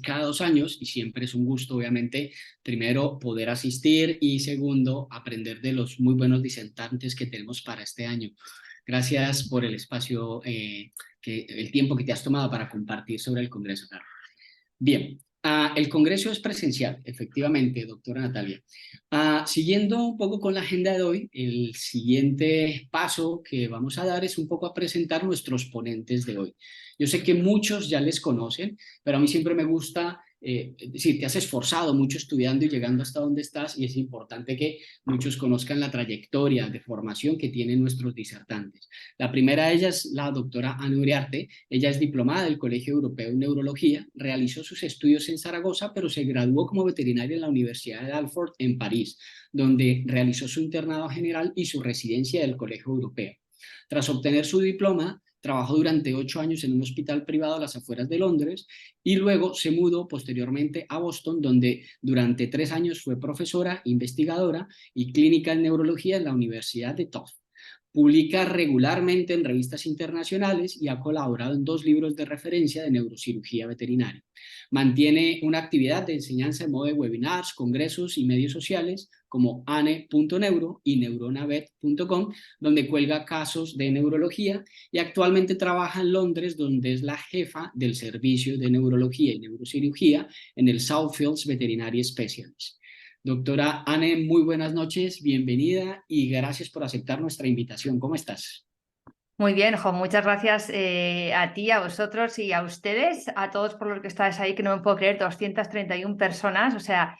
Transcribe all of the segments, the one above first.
cada 2 años y siempre es un gusto, obviamente, primero poder asistir y segundo, aprender de los muy buenos disertantes que tenemos para este año. Gracias por el espacio, el tiempo que te has tomado para compartir sobre el Congreso, Carlos. Bien, el Congreso es presencial, efectivamente, doctora Natalia. Siguiendo un poco con la agenda de hoy, el siguiente paso que vamos a dar es un poco a presentar nuestros ponentes de hoy. Yo sé que muchos ya les conocen, pero a mí siempre me gusta, es decir, te has esforzado mucho estudiando y llegando hasta donde estás y es importante que muchos conozcan la trayectoria de formación que tienen nuestros disertantes. La primera de ellas es la doctora Ana Uriarte. Ella es diplomada del Colegio Europeo en Neurología, realizó sus estudios en Zaragoza, pero se graduó como veterinaria en la Universidad de Dalford en París, donde realizó su internado general y su residencia del Colegio Europeo. Tras obtener su diploma, trabajó durante 8 años en un hospital privado a las afueras de Londres y luego se mudó posteriormente a Boston, donde durante 3 años fue profesora, investigadora y clínica en neurología en la Universidad de Tufts. Publica regularmente en revistas internacionales y ha colaborado en 2 libros de referencia de neurocirugía veterinaria. Mantiene una actividad de enseñanza en modo de webinars, congresos y medios sociales como ane.neuro y neuronavet.com, donde cuelga casos de neurología y actualmente trabaja en Londres, donde es la jefa del servicio de neurología y neurocirugía en el Southfields Veterinary Specialist. Doctora Anne, muy buenas noches, bienvenida y gracias por aceptar nuestra invitación. ¿Cómo estás? Muy bien, Jo, muchas gracias a ti, a vosotros y a ustedes, a todos por los que estáis ahí, que no me puedo creer, 231 personas, o sea,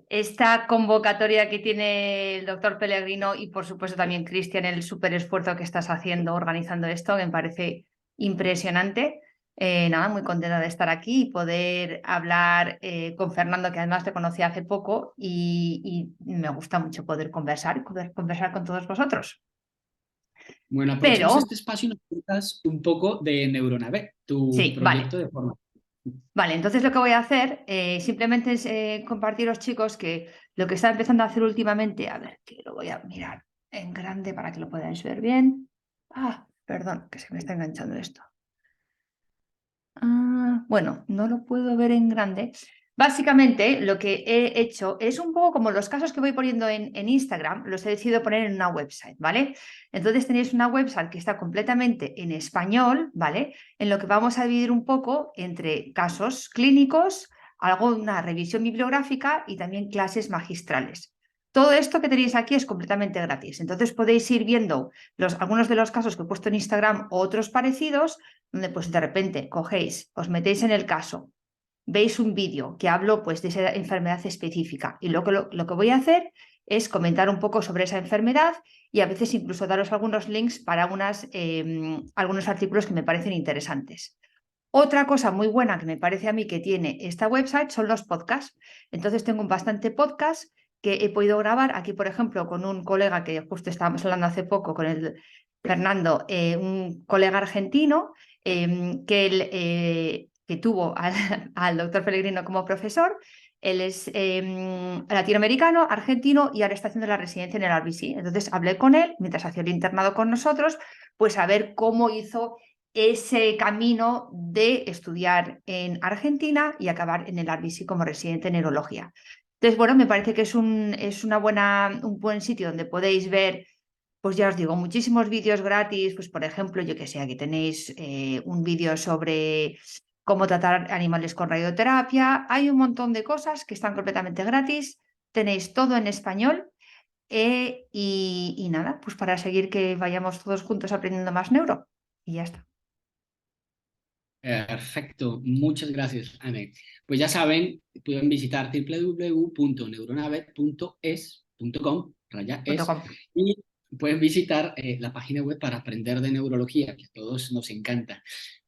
esta convocatoria que tiene el doctor Pellegrino y por supuesto también Cristian, el súper esfuerzo que estás haciendo organizando esto, me parece impresionante. Nada, muy contenta de estar aquí y poder hablar con Fernando, que además te conocí hace poco y me gusta mucho poder conversar con todos vosotros. Bueno, aprovechemos Pero, este espacio y nos cuentas un poco de Neuronavet, tu sí, vale. proyecto de formación. Vale, entonces lo que voy a hacer simplemente es compartiros, chicos, que lo que está empezando a hacer últimamente, a ver, que lo voy a mirar en grande para que lo podáis ver bien. Perdón, que se me está enganchando esto. Bueno, no lo puedo ver en grande. Básicamente, lo que he hecho es un poco como los casos que voy poniendo en Instagram, los he decidido poner en una website, ¿vale? Entonces tenéis una website que está completamente en español, ¿vale? En lo que vamos a dividir un poco entre casos clínicos, alguna revisión bibliográfica y también clases magistrales. Todo esto que tenéis aquí es completamente gratis. Entonces podéis ir viendo algunos de los casos que he puesto en Instagram o otros parecidos, donde pues de repente cogéis, os metéis en el caso, veis un vídeo que hablo pues de esa enfermedad específica y lo que voy a hacer es comentar un poco sobre esa enfermedad y a veces incluso daros algunos links para algunos artículos que me parecen interesantes. Otra cosa muy buena que me parece a mí que tiene esta website son los podcasts. Entonces tengo bastante podcast que he podido grabar aquí, por ejemplo, con un colega que justo estábamos hablando hace poco, con el Fernando, un colega argentino que tuvo al doctor Pellegrino como profesor. Él es latinoamericano, argentino y ahora está haciendo la residencia en el RBC. Entonces hablé con él mientras hacía el internado con nosotros, pues a ver cómo hizo ese camino de estudiar en Argentina y acabar en el RBC como residente en neurología. Entonces, bueno, me parece que es un buen sitio donde podéis ver, pues ya os digo, muchísimos vídeos gratis. Pues, por ejemplo, yo que sé, aquí tenéis un vídeo sobre cómo tratar animales con radioterapia. Hay un montón de cosas que están completamente gratis. Tenéis todo en español. Y nada, pues para seguir que vayamos todos juntos aprendiendo más neuro. Y ya está. Perfecto, muchas gracias, Anne. Pues ya saben, pueden visitar www.neuronavet.es.com/es .com. y pueden visitar la página web para aprender de neurología, que a todos nos encanta.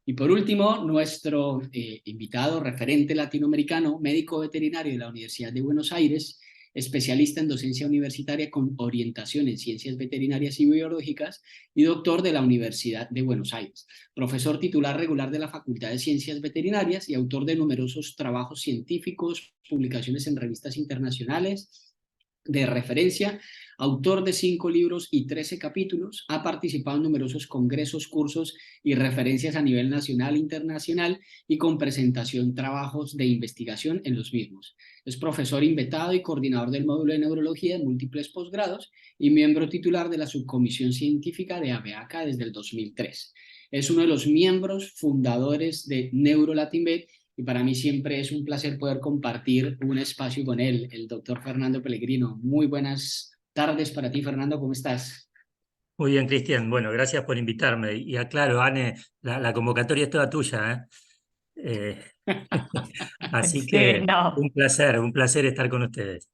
Y por último, nuestro invitado, referente latinoamericano, médico veterinario de la Universidad de Buenos Aires, especialista en docencia universitaria con orientación en ciencias veterinarias y biológicas y doctor de la Universidad de Buenos Aires, profesor titular regular de la Facultad de Ciencias Veterinarias y autor de numerosos trabajos científicos, publicaciones en revistas internacionales, de referencia, autor de 5 libros y 13 capítulos, ha participado en numerosos congresos, cursos y referencias a nivel nacional e internacional y con presentación trabajos de investigación en los mismos. Es profesor invitado y coordinador del módulo de neurología de múltiples posgrados y miembro titular de la subcomisión científica de ABEACA desde el 2003. Es uno de los miembros fundadores de NeuroLatinVet y para mí siempre es un placer poder compartir un espacio con él, el doctor Fernando Pellegrino. Muy buenas tardes para ti, Fernando, ¿cómo estás? Muy bien, Cristian. Bueno, gracias por invitarme. Y aclaro, Anne, la convocatoria es toda tuya, ¿eh? Así Sí, que no. un placer estar con ustedes.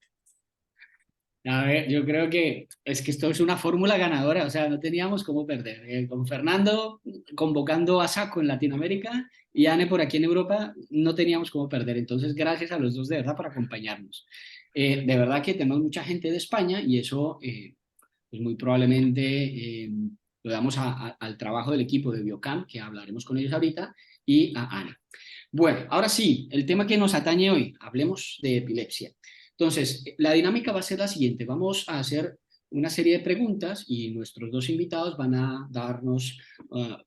A ver, yo creo que es que esto es una fórmula ganadora, o sea, no teníamos cómo perder. Con Fernando convocando a saco en Latinoamérica y Anne por aquí en Europa, no teníamos cómo perder. Entonces, gracias a los dos de verdad por acompañarnos. De verdad que tenemos mucha gente de España y eso, pues muy probablemente lo damos al trabajo del equipo de Biocam, que hablaremos con ellos ahorita, y a Anne. Bueno, ahora sí, el tema que nos atañe hoy, hablemos de epilepsia. Entonces, la dinámica va a ser la siguiente. Vamos a hacer una serie de preguntas y nuestros dos invitados van a darnos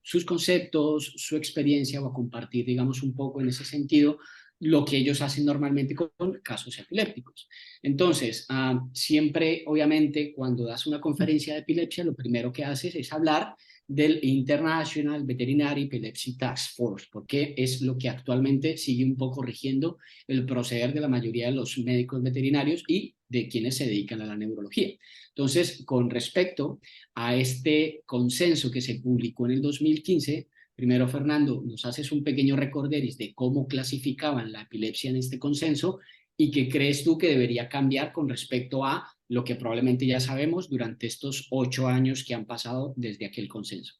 sus conceptos, su experiencia o a compartir, digamos, un poco en ese sentido lo que ellos hacen normalmente con casos epilépticos. Entonces, siempre, obviamente, cuando das una conferencia de epilepsia, lo primero que haces es hablar del International Veterinary Epilepsy Task Force, porque es lo que actualmente sigue un poco rigiendo el proceder de la mayoría de los médicos veterinarios y de quienes se dedican a la neurología. Entonces, con respecto a este consenso que se publicó en el 2015, primero, Fernando, nos haces un pequeño recorderis de cómo clasificaban la epilepsia en este consenso y qué crees tú que debería cambiar con respecto a lo que probablemente ya sabemos durante estos 8 años que han pasado desde aquel consenso.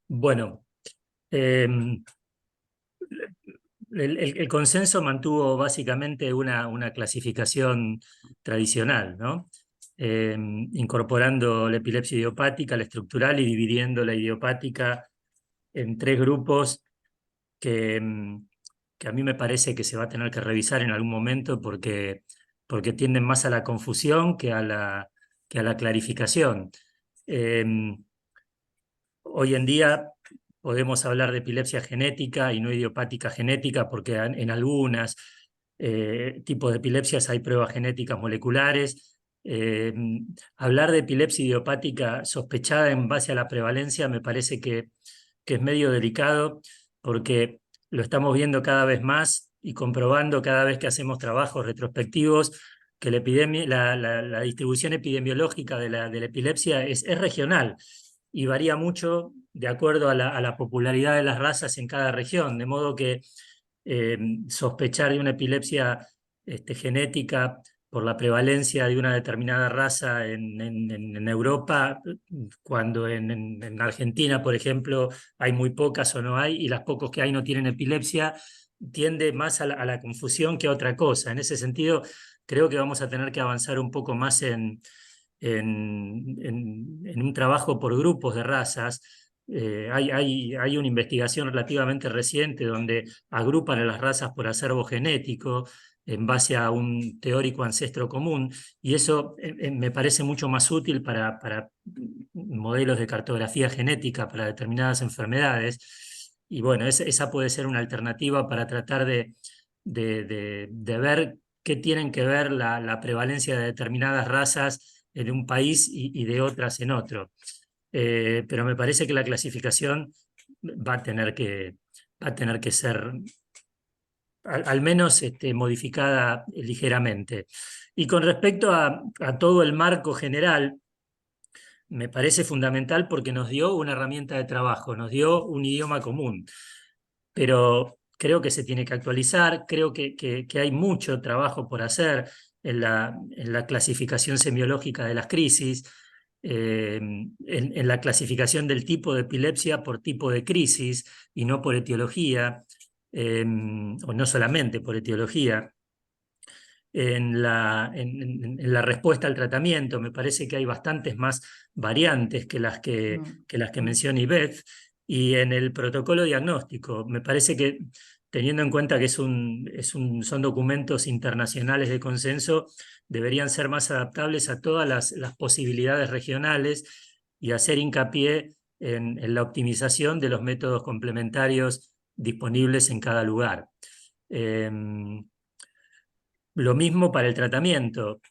Bueno, eh, el consenso mantuvo básicamente una clasificación tradicional, ¿no? Incorporando la epilepsia idiopática, la estructural y dividiendo la idiopática en 3 grupos que a mí me parece que se va a tener que revisar en algún momento porque tienden más a la confusión que a la clarificación. Eh, Hoy en día podemos hablar de epilepsia genética y no idiopática genética porque en algunos tipos de epilepsias hay pruebas genéticas moleculares. Hablar de epilepsia idiopática sospechada en base a la prevalencia me parece que es medio delicado porque lo estamos viendo cada vez más y comprobando cada vez que hacemos trabajos retrospectivos que la distribución epidemiológica de la epilepsia es regional y varía mucho de acuerdo a la popularidad de las razas en cada región, de modo que sospechar de una epilepsia genética por la prevalencia de una determinada raza en Europa, cuando en Argentina, por ejemplo, hay muy pocas o no hay, y las pocos que hay no tienen epilepsia, tiende más a la confusión que a otra cosa. En ese sentido, creo que vamos a tener que avanzar un poco más en un trabajo por grupos de razas. Hay una investigación relativamente reciente donde agrupan a las razas por acervo genético en base a un teórico ancestro común, y eso me parece mucho más útil para modelos de cartografía genética para determinadas enfermedades. Y bueno, esa puede ser una alternativa para tratar de ver qué tienen que ver la prevalencia de determinadas razas en un país y de otras en otro. Pero me parece que la clasificación va a tener que ser al menos modificada ligeramente. Y con respecto a todo el marco general, me parece fundamental porque nos dio una herramienta de trabajo, nos dio un idioma común, pero creo que se tiene que actualizar, creo que hay mucho trabajo por hacer en la clasificación semiológica de las crisis, en la clasificación del tipo de epilepsia por tipo de crisis y no por etiología, o no solamente por etiología. En la respuesta al tratamiento, me parece que hay bastantes más variantes que las que menciona Ivette, y en el protocolo diagnóstico, me parece que teniendo en cuenta que son documentos internacionales de consenso, deberían ser más adaptables a todas las posibilidades regionales y hacer hincapié en la optimización de los métodos complementarios disponibles en cada lugar. Lo mismo para el tratamiento.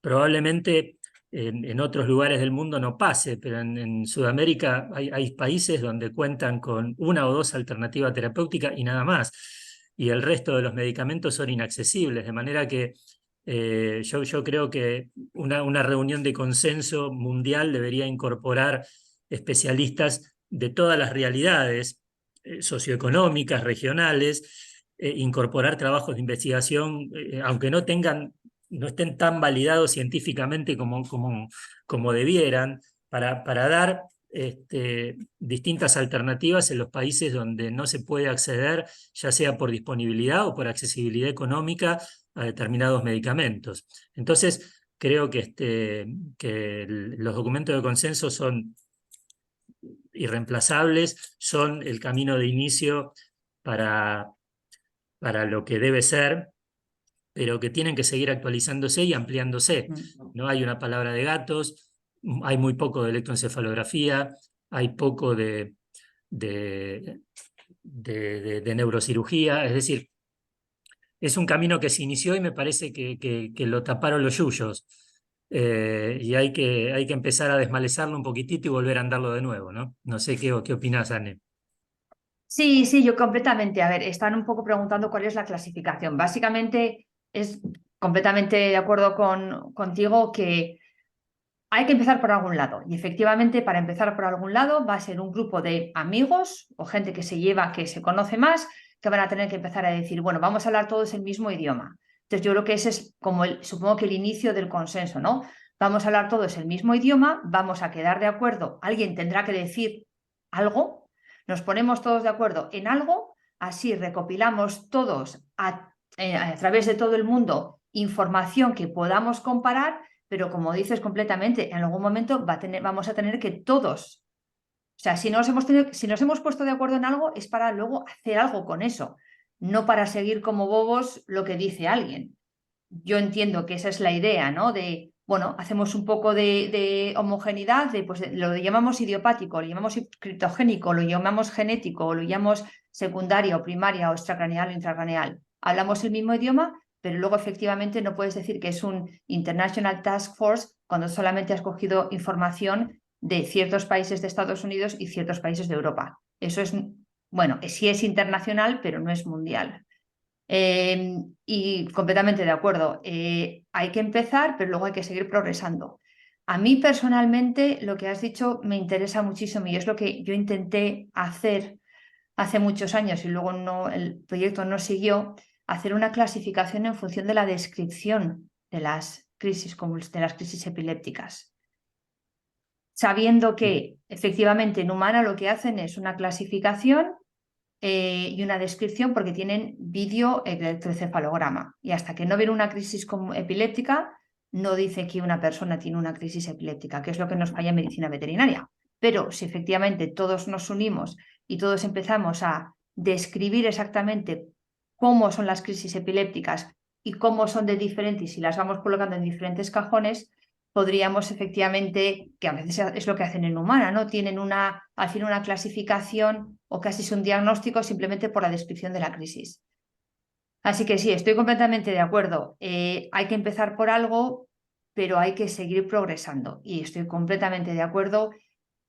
Probablemente en otros lugares del mundo no pase, pero en Sudamérica hay países donde cuentan con 1 o 2 alternativas terapéuticas y nada más, y el resto de los medicamentos son inaccesibles, de manera que yo creo que una reunión de consenso mundial debería incorporar especialistas de todas las realidades socioeconómicas, regionales, incorporar trabajos de investigación, aunque no estén tan validados científicamente como debieran, para dar distintas alternativas en los países donde no se puede acceder, ya sea por disponibilidad o por accesibilidad económica, a determinados medicamentos. Entonces, creo que los documentos de consenso son irreemplazables, son el camino de inicio para lo que debe ser, pero que tienen que seguir actualizándose y ampliándose. No hay una palabra de gatos, hay muy poco de electroencefalografía, hay poco de neurocirugía, es decir, es un camino que se inició y me parece que lo taparon los yuyos, y hay que empezar a desmalezarlo un poquitito y volver a andarlo de nuevo, ¿no? No sé qué opinás, Anne. Sí, sí, yo completamente. A ver, están un poco preguntando cuál es la clasificación. Básicamente es completamente de acuerdo contigo que hay que empezar por algún lado. Y efectivamente, para empezar por algún lado, va a ser un grupo de amigos o gente que se lleva, que se conoce más, que van a tener que empezar a decir, bueno, vamos a hablar todos el mismo idioma. Entonces, yo creo que ese es como supongo que el inicio del consenso, ¿no? Vamos a hablar todos el mismo idioma, vamos a quedar de acuerdo, alguien tendrá que decir algo, nos ponemos todos de acuerdo en algo, así recopilamos todos a través de todo el mundo información que podamos comparar, pero como dices completamente, en algún momento vamos a tener que todos, o sea, si nos hemos puesto de acuerdo en algo, es para luego hacer algo con eso, no para seguir como bobos lo que dice alguien. Yo entiendo que esa es la idea, ¿no? De, bueno, hacemos un poco de homogeneidad, pues lo llamamos idiopático, lo llamamos criptogénico, lo llamamos genético, lo llamamos secundaria o primaria o extracraneal o intracraneal. Hablamos el mismo idioma, pero luego efectivamente no puedes decir que es un International Task Force cuando solamente has cogido información de ciertos países de Estados Unidos y ciertos países de Europa. Eso es, bueno, sí es internacional, pero no es mundial. Y completamente de acuerdo. Hay que empezar, pero luego hay que seguir progresando. A mí personalmente lo que has dicho me interesa muchísimo y es lo que yo intenté hacer hace muchos años y luego el proyecto no siguió, hacer una clasificación en función de la descripción de las crisis epilépticas. Sabiendo que efectivamente en humana lo que hacen es una clasificación y una descripción porque tienen vídeo electroencefalograma. Y hasta que no ven una crisis epiléptica, no dice que una persona tiene una crisis epiléptica, que es lo que nos falla en medicina veterinaria. Pero si efectivamente todos nos unimos y todos empezamos a describir exactamente cómo son las crisis epilépticas y cómo son de diferentes y las vamos colocando en diferentes cajones, podríamos efectivamente, que a veces es lo que hacen en humana, ¿no? Tienen al fin una clasificación o casi es un diagnóstico simplemente por la descripción de la crisis. Así que sí, estoy completamente de acuerdo. Hay que empezar por algo, pero hay que seguir progresando. Y estoy completamente de acuerdo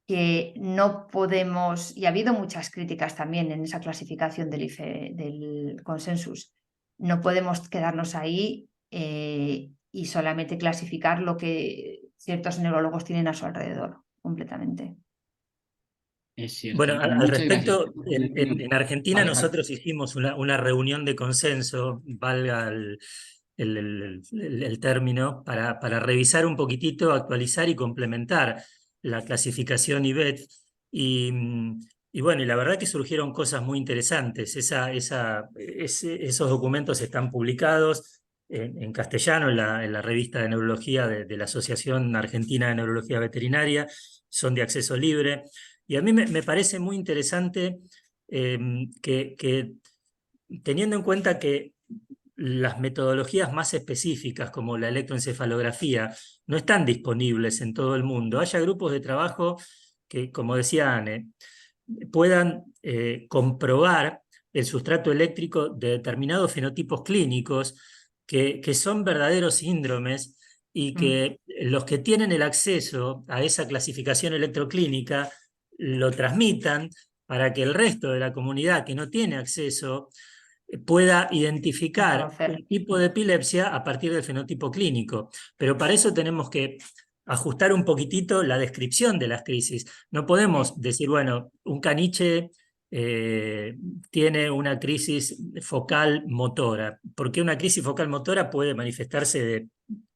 que no podemos, y ha habido muchas críticas también en esa clasificación del consensus, no podemos quedarnos ahí y solamente clasificar lo que ciertos neurólogos tienen a su alrededor, completamente. Es cierto. Bueno, al Muchas gracias. respecto, en Argentina Vale, nosotros hicimos una reunión de consenso, valga el término, para revisar un poquitito, actualizar y complementar la clasificación IBET. Y bueno, y la verdad que surgieron cosas muy interesantes. Esos documentos están publicados en castellano en la revista de neurología de la Asociación Argentina de Neurología Veterinaria, son de acceso libre. Y a mí me parece muy interesante que teniendo en cuenta que las metodologías más específicas como la electroencefalografía no están disponibles en todo el mundo, haya grupos de trabajo que, como decía Anne, puedan comprobar el sustrato eléctrico de determinados fenotipos clínicos que son verdaderos síndromes y que los que tienen el acceso a esa clasificación electroclínica lo transmitan para que el resto de la comunidad que no tiene acceso pueda identificar un tipo de epilepsia a partir del fenotipo clínico. Pero para eso tenemos que ajustar un poquitito la descripción de las crisis. No podemos decir, bueno, un caniche tiene una crisis focal motora, porque una crisis focal motora puede manifestarse de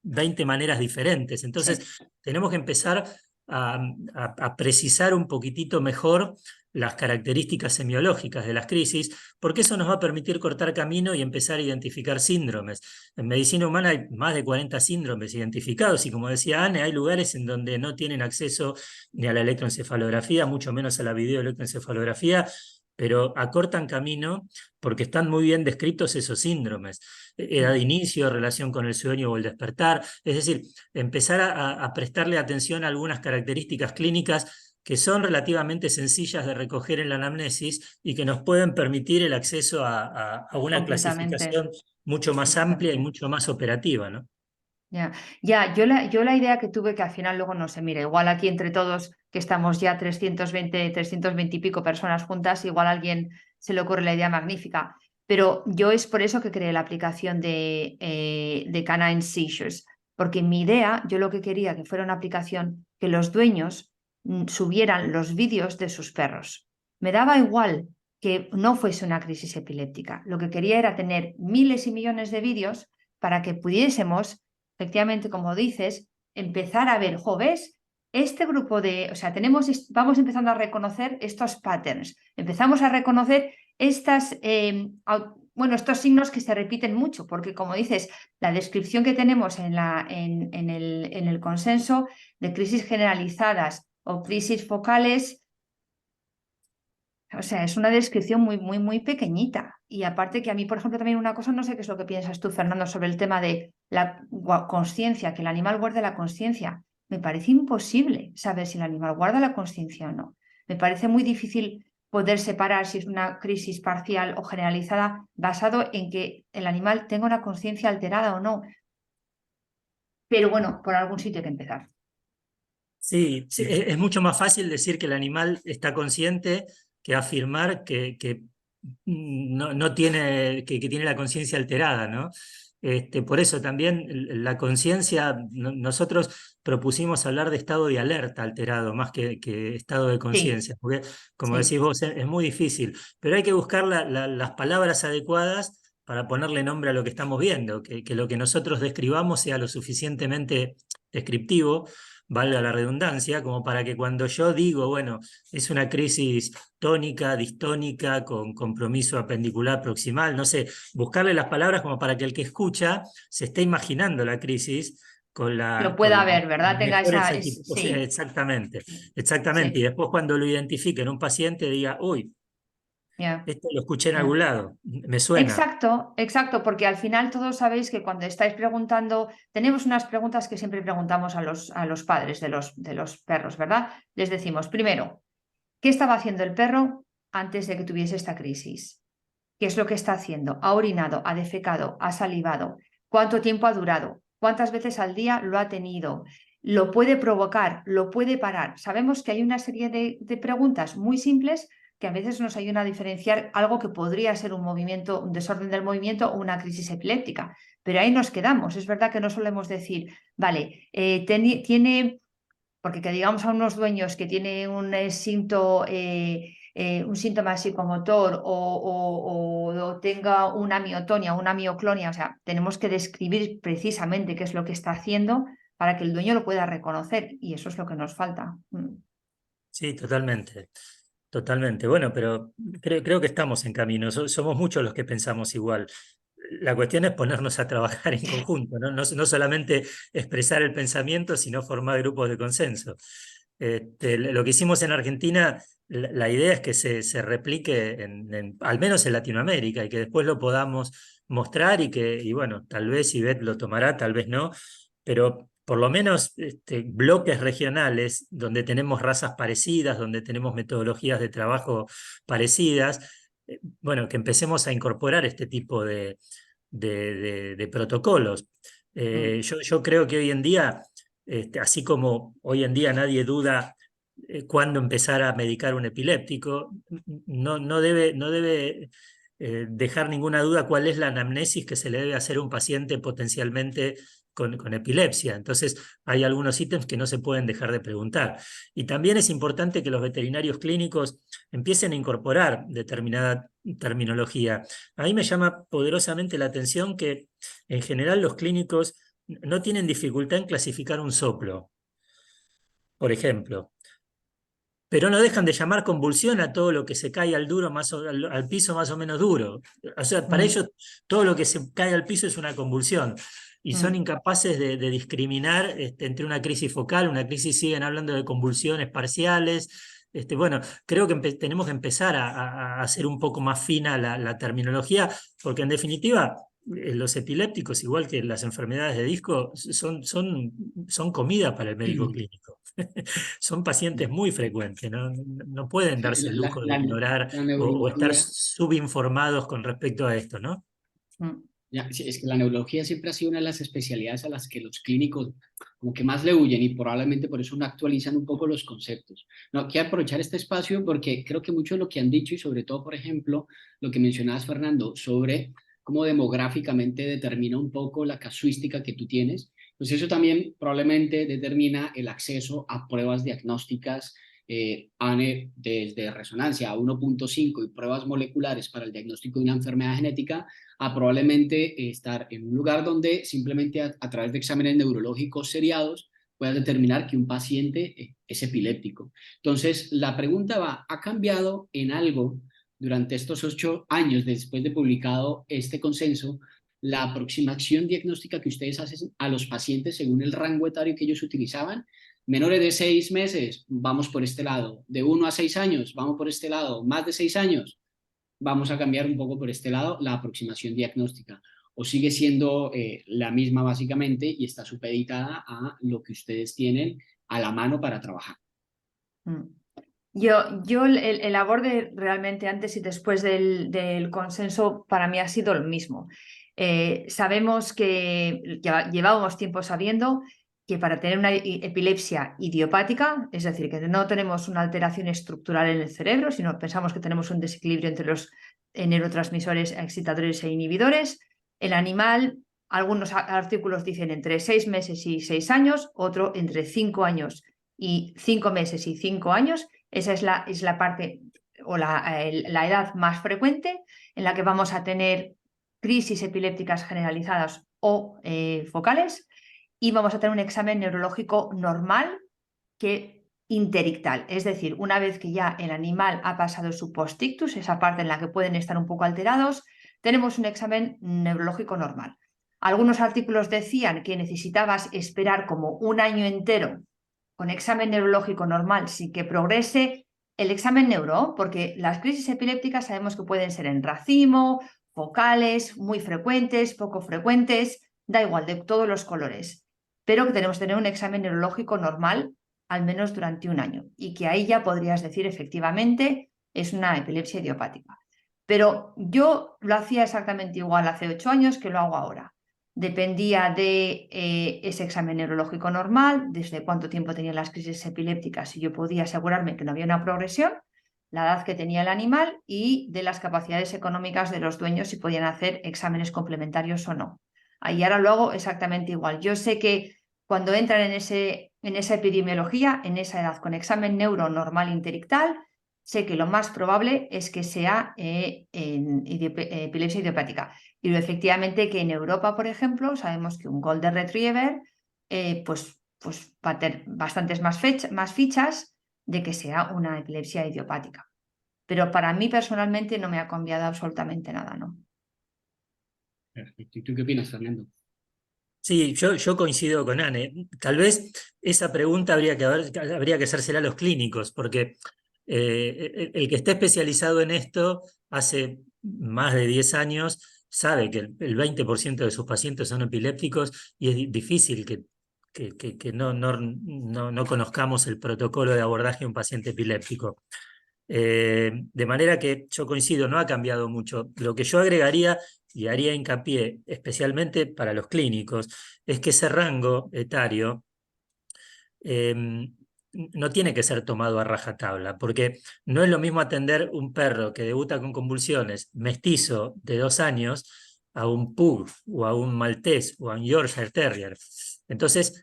20 maneras diferentes. Entonces, tenemos que empezar a precisar un poquitito mejor las características semiológicas de las crisis, porque eso nos va a permitir cortar camino y empezar a identificar síndromes. En medicina humana hay más de 40 síndromes identificados y, como decía Anne, hay lugares en donde no tienen acceso ni a la electroencefalografía, mucho menos a la videoelectroencefalografía, pero acortan camino porque están muy bien descritos esos síndromes. Edad de inicio, relación con el sueño o el despertar, es decir, empezar a prestarle atención a algunas características clínicas que son relativamente sencillas de recoger en la anamnesis y que nos pueden permitir el acceso a una clasificación mucho más amplia y mucho más operativa, ¿no? Yo la idea que tuve, que al final luego no sé, mira, igual aquí entre todos que estamos ya 320 y pico personas juntas, igual a alguien se le ocurre la idea magnífica, pero yo es por eso que creé la aplicación de Canine Seizures, porque mi idea, yo lo que quería que fuera una aplicación que los dueños subieran los vídeos de sus perros. Me daba igual que no fuese una crisis epiléptica, lo que quería era tener miles y millones de vídeos para que pudiésemos, efectivamente, como dices, empezar a ver, ¿ves? Este grupo vamos empezando a reconocer estos patterns, empezamos a reconocer estos signos que se repiten mucho, porque como dices, la descripción que tenemos en el consenso de crisis generalizadas o crisis focales, o sea, es una descripción muy, muy, muy pequeñita. Y aparte que a mí, por ejemplo, también una cosa, no sé qué es lo que piensas tú, Fernando, sobre el tema de la consciencia, que el animal guarde la consciencia. Me parece imposible saber si el animal guarda la consciencia o no. Me parece muy difícil poder separar si es una crisis parcial o generalizada basado en que el animal tenga una conciencia alterada o no. Pero bueno, por algún sitio hay que empezar. Sí, es mucho más fácil decir que el animal está consciente que afirmar que no tiene, que tiene la conciencia alterada, ¿no? Por eso también la conciencia, nosotros propusimos hablar de estado de alerta alterado más que estado de conciencia, porque como decís vos, es muy difícil, pero hay que buscar las palabras adecuadas para ponerle nombre a lo que estamos viendo, que lo que nosotros describamos sea lo suficientemente descriptivo, valga la redundancia, como para que cuando yo digo, bueno, es una crisis tónica, distónica, con compromiso apendicular proximal, no sé, buscarle las palabras como para que el que escucha se esté imaginando la crisis con lo pueda ver, ¿verdad? Tenga esa... Exactamente. Sí. Y después cuando lo identifique en un paciente diga, uy, esto lo escuché en algún lado, me suena. Exacto, porque al final todos sabéis que cuando estáis preguntando, tenemos unas preguntas que siempre preguntamos a los padres de los perros, ¿verdad? Les decimos, primero, ¿qué estaba haciendo el perro antes de que tuviese esta crisis? ¿Qué es lo que está haciendo? ¿Ha orinado, ha defecado, ha salivado? ¿Cuánto tiempo ha durado? ¿Cuántas veces al día lo ha tenido? ¿Lo puede provocar? ¿Lo puede parar? Sabemos que hay una serie de preguntas muy simples que a veces nos ayudan a diferenciar algo que podría ser un movimiento, un desorden del movimiento o una crisis epiléptica. Pero ahí nos quedamos. Es verdad que no solemos decir, vale, tiene, porque que digamos a unos dueños que tiene un síntoma psicomotor o tenga una miotonía, una mioclonia, o sea, tenemos que describir precisamente qué es lo que está haciendo para que el dueño lo pueda reconocer y eso es lo que nos falta. Sí, totalmente. Totalmente. Bueno, pero creo que estamos en camino. Somos muchos los que pensamos igual. La cuestión es ponernos a trabajar en conjunto, ¿no? No solamente expresar el pensamiento, sino formar grupos de consenso. Lo que hicimos en Argentina la idea es que se replique al menos en Latinoamérica, y que después lo podamos mostrar, y bueno, tal vez Ivette lo tomará, tal vez no, pero por lo menos bloques regionales donde tenemos razas parecidas, donde tenemos metodologías de trabajo parecidas, bueno, que empecemos a incorporar este tipo de protocolos. Yo creo que hoy en día, así como hoy en día nadie duda cuándo empezar a medicar un epiléptico, no debe dejar ninguna duda cuál es la anamnesis que se le debe hacer a un paciente potencialmente con epilepsia. Entonces, hay algunos ítems que no se pueden dejar de preguntar. Y también es importante que los veterinarios clínicos empiecen a incorporar determinada terminología. A mí me llama poderosamente la atención que en general los clínicos no tienen dificultad en clasificar un soplo, por ejemplo, pero no dejan de llamar convulsión a todo lo que se cae al piso más o menos duro. O sea, para ellos todo lo que se cae al piso es una convulsión. Y son incapaces de discriminar entre una crisis focal, una crisis, siguen hablando de convulsiones parciales. Bueno, creo que tenemos que empezar a hacer un poco más fina la terminología, porque en definitiva los epilépticos, igual que las enfermedades de disco, son comida para el médico clínico. Son pacientes muy frecuentes, no pueden Sí, darse el lujo de ignorar la o estar neurología. subinformados con respecto a esto, ¿no? Sí, es que la neurología siempre ha sido una de las especialidades a las que los clínicos como que más le huyen y probablemente por eso no actualizan un poco los conceptos. No, quiero aprovechar este espacio porque creo que mucho de lo que han dicho y sobre todo, por ejemplo, lo que mencionabas, Fernando, sobre cómo demográficamente determina un poco la casuística que tú tienes, pues eso también probablemente determina el acceso a pruebas diagnósticas desde resonancia a 1.5 y pruebas moleculares para el diagnóstico de una enfermedad genética a probablemente estar en un lugar donde simplemente a través de exámenes neurológicos seriados puedas determinar que un paciente es epiléptico. Entonces, la pregunta va, ¿ha cambiado en algo durante estos 8 años después de publicado este consenso la aproximación diagnóstica que ustedes hacen a los pacientes según el rango etario que ellos utilizaban? Menores de 6 meses, vamos por este lado. De 1 a 6 años, vamos por este lado. Más de 6 años, vamos a cambiar un poco por este lado la aproximación diagnóstica. O sigue siendo la misma básicamente y está supeditada a lo que ustedes tienen a la mano para trabajar. Yo el aborde realmente antes y después del consenso para mí ha sido lo mismo. Sabemos que llevábamos tiempo sabiendo que para tener una epilepsia idiopática, es decir, que no tenemos una alteración estructural en el cerebro, sino pensamos que tenemos un desequilibrio entre los neurotransmisores excitadores e inhibidores, el animal, algunos artículos dicen entre 6 meses y 6 años, otro entre 5 años y 5 meses y 5 años. Esa es la parte o la edad más frecuente en la que vamos a tener crisis epilépticas generalizadas o focales, y vamos a tener un examen neurológico normal que interictal, es decir, una vez que ya el animal ha pasado su postictus, esa parte en la que pueden estar un poco alterados, tenemos un examen neurológico normal. Algunos artículos decían que necesitabas esperar como un año entero con examen neurológico normal sin que progrese el examen neuro, porque las crisis epilépticas sabemos que pueden ser en racimo, focales, muy frecuentes, poco frecuentes, da igual, de todos los colores, pero que tenemos que tener un examen neurológico normal al menos durante un año y que ahí ya podrías decir efectivamente es una epilepsia idiopática. Pero yo lo hacía exactamente igual hace 8 años que lo hago ahora. Dependía de ese examen neurológico normal, desde cuánto tiempo tenía las crisis epilépticas y yo podía asegurarme que no había una progresión, la edad que tenía el animal y de las capacidades económicas de los dueños si podían hacer exámenes complementarios o no. Ahí ahora lo hago exactamente igual. Yo sé que cuando entran en esa epidemiología, en esa edad con examen neuro normal interictal, sé que lo más probable es que sea epilepsia idiopática. Y efectivamente que en Europa, por ejemplo, sabemos que un Golden Retriever pues va a tener bastantes más fichas de que sea una epilepsia idiopática. Pero para mí personalmente no me ha cambiado absolutamente nada, ¿no? Perfecto. ¿Y tú qué opinas, Fernando? Sí, yo coincido con Anne. Tal vez esa pregunta habría que hacérsela a los clínicos, porque el que esté especializado en esto hace más de 10 años sabe que el 20% de sus pacientes son epilépticos y es difícil que no conozcamos el protocolo de abordaje de un paciente epiléptico. De manera que yo coincido, no ha cambiado mucho. Lo que yo agregaría y haría hincapié, especialmente para los clínicos, es que ese rango etario no tiene que ser tomado a rajatabla, porque no es lo mismo atender un perro que debuta con convulsiones mestizo de 2 años a un pug o a un maltés o a un Yorkshire Terrier. Entonces,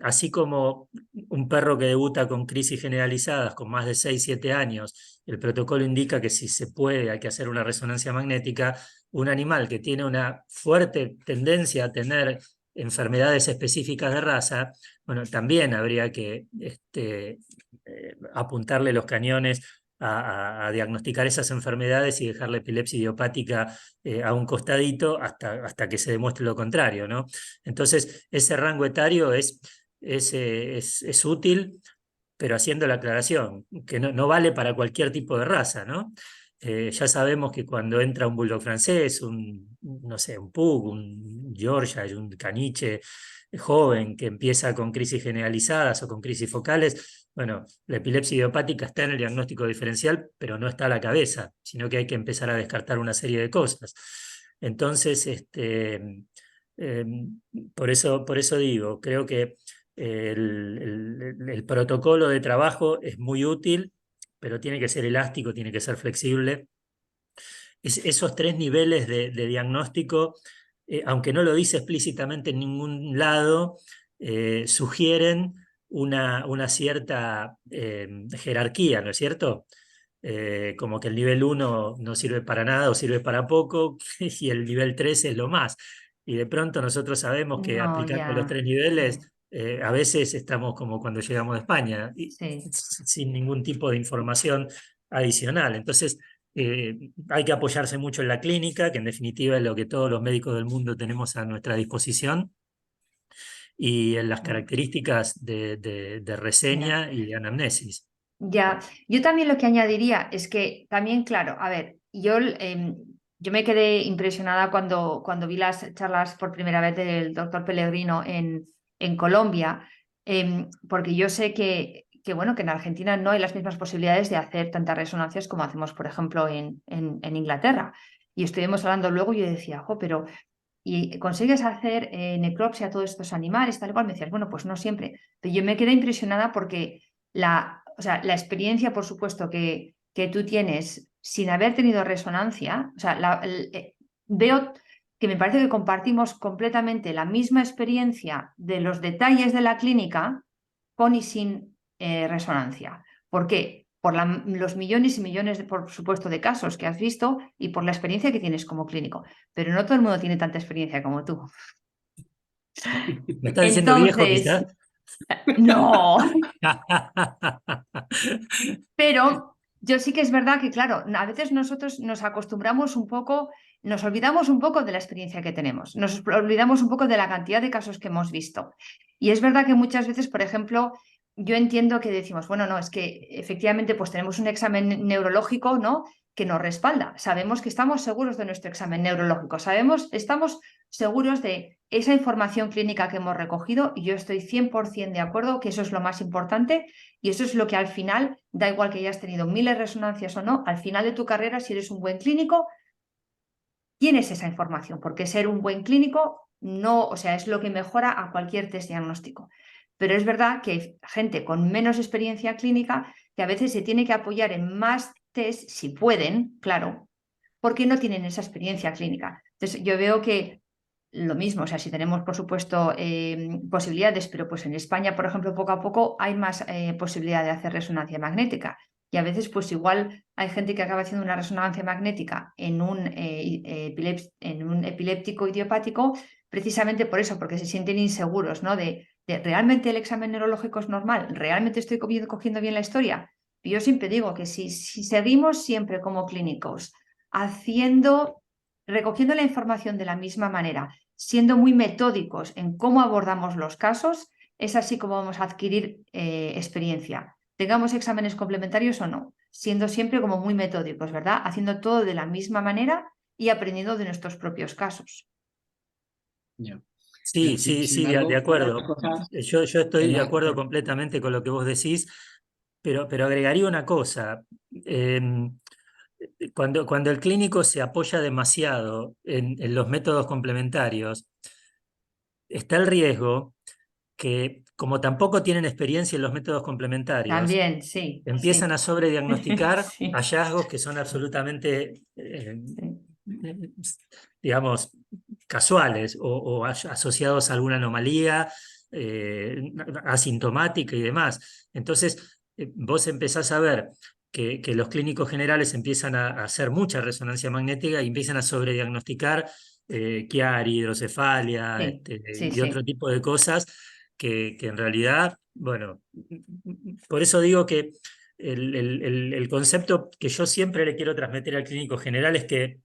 así como un perro que debuta con crisis generalizadas con más de 6, 7 años, el protocolo indica que si se puede hay que hacer una resonancia magnética, un animal que tiene una fuerte tendencia a tener enfermedades específicas de raza, bueno, también habría que apuntarle los cañones a diagnosticar esas enfermedades y dejar la epilepsia idiopática a un costadito hasta que se demuestre lo contrario, ¿no? Entonces, ese rango etario es útil, pero haciendo la aclaración, que no vale para cualquier tipo de raza, ¿no? Ya sabemos que cuando entra un bulldog francés, no sé, un pug, un Yorkshire, un caniche joven que empieza con crisis generalizadas o con crisis focales, bueno, la epilepsia idiopática está en el diagnóstico diferencial, pero no está a la cabeza, sino que hay que empezar a descartar una serie de cosas. Entonces, por eso digo, creo que el protocolo de trabajo es muy útil, pero tiene que ser elástico, tiene que ser flexible. Esos 3 niveles de diagnóstico, aunque no lo dice explícitamente en ningún lado, sugieren una cierta jerarquía, ¿no es cierto? Como que el nivel 1 no sirve para nada o sirve para poco y el nivel 3 es lo más. Y de pronto nosotros sabemos que No, aplicando los ya. 3 niveles, a veces estamos como cuando llegamos de España, Sí. sin ningún tipo de información adicional. Entonces, hay que apoyarse mucho en la clínica, que en definitiva es lo que todos los médicos del mundo tenemos a nuestra disposición, y en las características de Ya. reseña y de anamnesis. Ya, yo también lo que añadiría es que también, claro, a ver, yo me quedé impresionada cuando vi las charlas por primera vez del doctor Pellegrino en Colombia, porque yo sé bueno, que en Argentina no hay las mismas posibilidades de hacer tantas resonancias como hacemos, por ejemplo, en Inglaterra. Y estuvimos hablando luego y yo decía, jo, pero ¿y consigues hacer necropsia a todos estos animales? Tal cual me decías, bueno, pues no siempre. Pero yo me quedé impresionada porque o sea, la experiencia, por supuesto, que tú tienes sin haber tenido resonancia, o sea, veo que me parece que compartimos completamente la misma experiencia de los detalles de la clínica con y sin resonancia. ¿Por qué? Por los millones y millones, por supuesto, de casos que has visto y por la experiencia que tienes como clínico. Pero no todo el mundo tiene tanta experiencia como tú. ¿Me estás diciendo viejo Entonces, quizás? no, pero yo sí que es verdad que, claro, a veces nosotros nos acostumbramos un poco, nos olvidamos un poco de la experiencia que tenemos, nos olvidamos un poco de la cantidad de casos que hemos visto. Y es verdad que muchas veces, por ejemplo, yo entiendo que decimos, bueno, no, es que efectivamente pues tenemos un examen neurológico, ¿no?, que nos respalda. Sabemos que estamos seguros de nuestro examen neurológico, estamos seguros de esa información clínica que hemos recogido y yo estoy 100% de acuerdo que eso es lo más importante y eso es lo que al final, da igual que hayas tenido miles de resonancias o no, al final de tu carrera, si eres un buen clínico, tienes esa información, porque ser un buen clínico no, o sea, es lo que mejora a cualquier test diagnóstico. Pero es verdad que hay gente con menos experiencia clínica que a veces se tiene que apoyar en más test, si pueden, claro, porque no tienen esa experiencia clínica. Entonces, yo veo que lo mismo, o sea, si tenemos, por supuesto, posibilidades, pero pues en España, por ejemplo, poco a poco hay más posibilidad de hacer resonancia magnética. Y a veces, pues igual hay gente que acaba haciendo una resonancia magnética en un epiléptico idiopático, precisamente por eso, porque se sienten inseguros, ¿no? De ¿realmente el examen neurológico es normal? ¿Realmente estoy cogiendo bien la historia? Y yo siempre digo que si seguimos siempre como clínicos recogiendo la información de la misma manera, siendo muy metódicos en cómo abordamos los casos, es así como vamos a adquirir experiencia. tengamos exámenes complementarios o no, siendo siempre como muy metódicos, ¿verdad? Haciendo todo de la misma manera y aprendiendo de nuestros propios casos. Ya. Sí, Pero sí, sin sí, de embargo, una de acuerdo. las cosas Yo estoy en de la, acuerdo completamente con lo que vos decís, pero agregaría una cosa. Em, cuando el clínico se apoya demasiado en los métodos complementarios, está el riesgo que, como tampoco tienen experiencia en los métodos complementarios, También, sí, empiezan a sí. sobrediagnosticar Sí, hallazgos que son absolutamente, sí. digamos, casuales o asociados a alguna anomalía asintomática y demás. Entonces, vos empezás a ver que los clínicos generales empiezan a hacer mucha resonancia magnética y empiezan a sobrediagnosticar Chiari, hidrocefalia, Sí, sí, y otro sí. tipo de cosas que en realidad, bueno, por eso digo que el concepto que yo siempre le quiero transmitir al clínico general es que,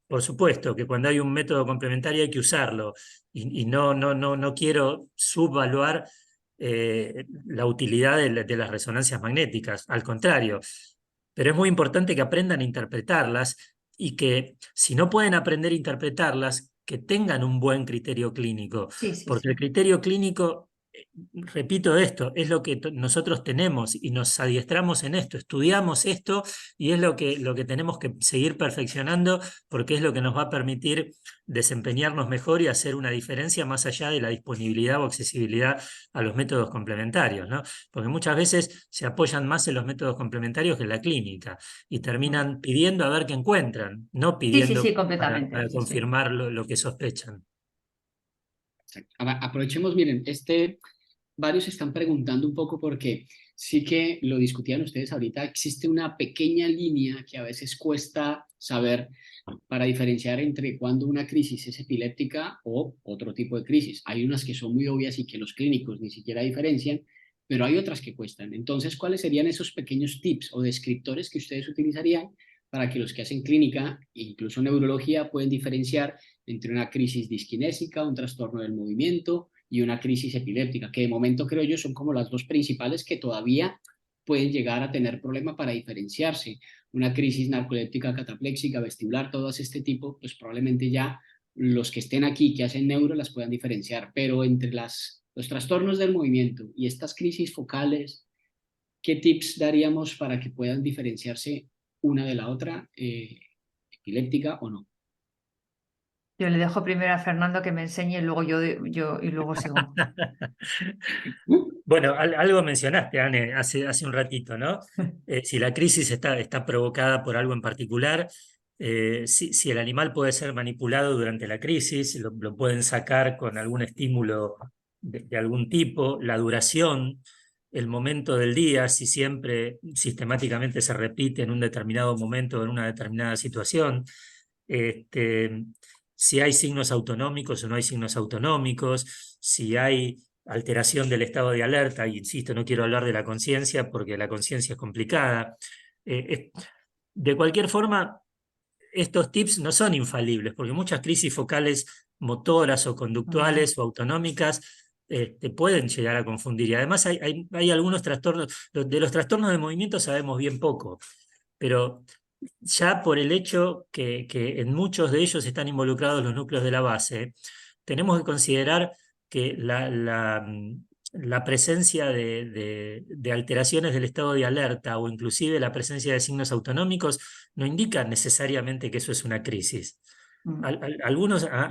por supuesto, que cuando hay un método complementario hay que usarlo y no quiero subvaluar la utilidad de las resonancias magnéticas, al contrario, pero es muy importante que aprendan a interpretarlas y que si no pueden aprender a interpretarlas, que tengan un buen criterio clínico, Sí, sí, porque el sí. criterio clínico, repito esto, es lo que nosotros tenemos y nos adiestramos en esto, estudiamos esto y es lo que tenemos que seguir perfeccionando porque es lo que nos va a permitir desempeñarnos mejor y hacer una diferencia más allá de la disponibilidad o accesibilidad a los métodos complementarios, ¿no? Porque muchas veces se apoyan más en los métodos complementarios que en la clínica y Mm. terminan pidiendo a ver qué encuentran, no Sí, sí, pidiendo sí, completamente. para Sí, sí. confirmar lo que sospechan. exacto. Aprovechemos, miren, varios están preguntando un poco porque sí que lo discutían ustedes ahorita, existe una pequeña línea que a veces cuesta saber para diferenciar entre cuando una crisis es epiléptica o otro tipo de crisis. Hay unas que son muy obvias y que los clínicos ni siquiera diferencian, pero hay otras que cuestan. Entonces, ¿cuáles serían esos pequeños tips o descriptores que ustedes utilizarían para que los que hacen clínica, incluso neurología, pueden diferenciar entre una crisis disquinésica, un trastorno del movimiento y una crisis epiléptica, que de momento creo yo son como las dos principales que todavía pueden llegar a tener problema para diferenciarse? Una crisis narcoléptica, catapléxica, vestibular, todas este tipo, pues probablemente ya los que estén aquí, que hacen neuro, las puedan diferenciar, pero entre los trastornos del movimiento y estas crisis focales, ¿qué tips daríamos para que puedan diferenciarse una de la otra, epiléptica o no? Yo le dejo primero a Fernando que me enseñe y luego yo y luego sigo. Bueno, algo mencionaste, Anne, hace un ratito, ¿no? Si la crisis está provocada por algo en particular, si el animal puede ser manipulado durante la crisis, lo pueden sacar con algún estímulo de algún tipo, la duración, el momento del día, si siempre sistemáticamente se repite en un determinado momento, en una determinada situación, este, si hay signos autonómicos o no hay signos autonómicos, si hay alteración del estado de alerta, y insisto, no quiero hablar de la conciencia porque la conciencia es complicada. De cualquier forma, estos tips no son infalibles, porque muchas crisis focales motoras o Ujú. conductuales o autonómicas pueden llegar a confundir. Y además hay algunos trastornos, de los trastornos de movimiento sabemos bien poco, pero ya por el hecho que en muchos de ellos están involucrados los núcleos de la base, tenemos que considerar que la presencia de alteraciones del estado de alerta o inclusive la presencia de signos autonómicos no indica necesariamente que eso es una crisis. Mm.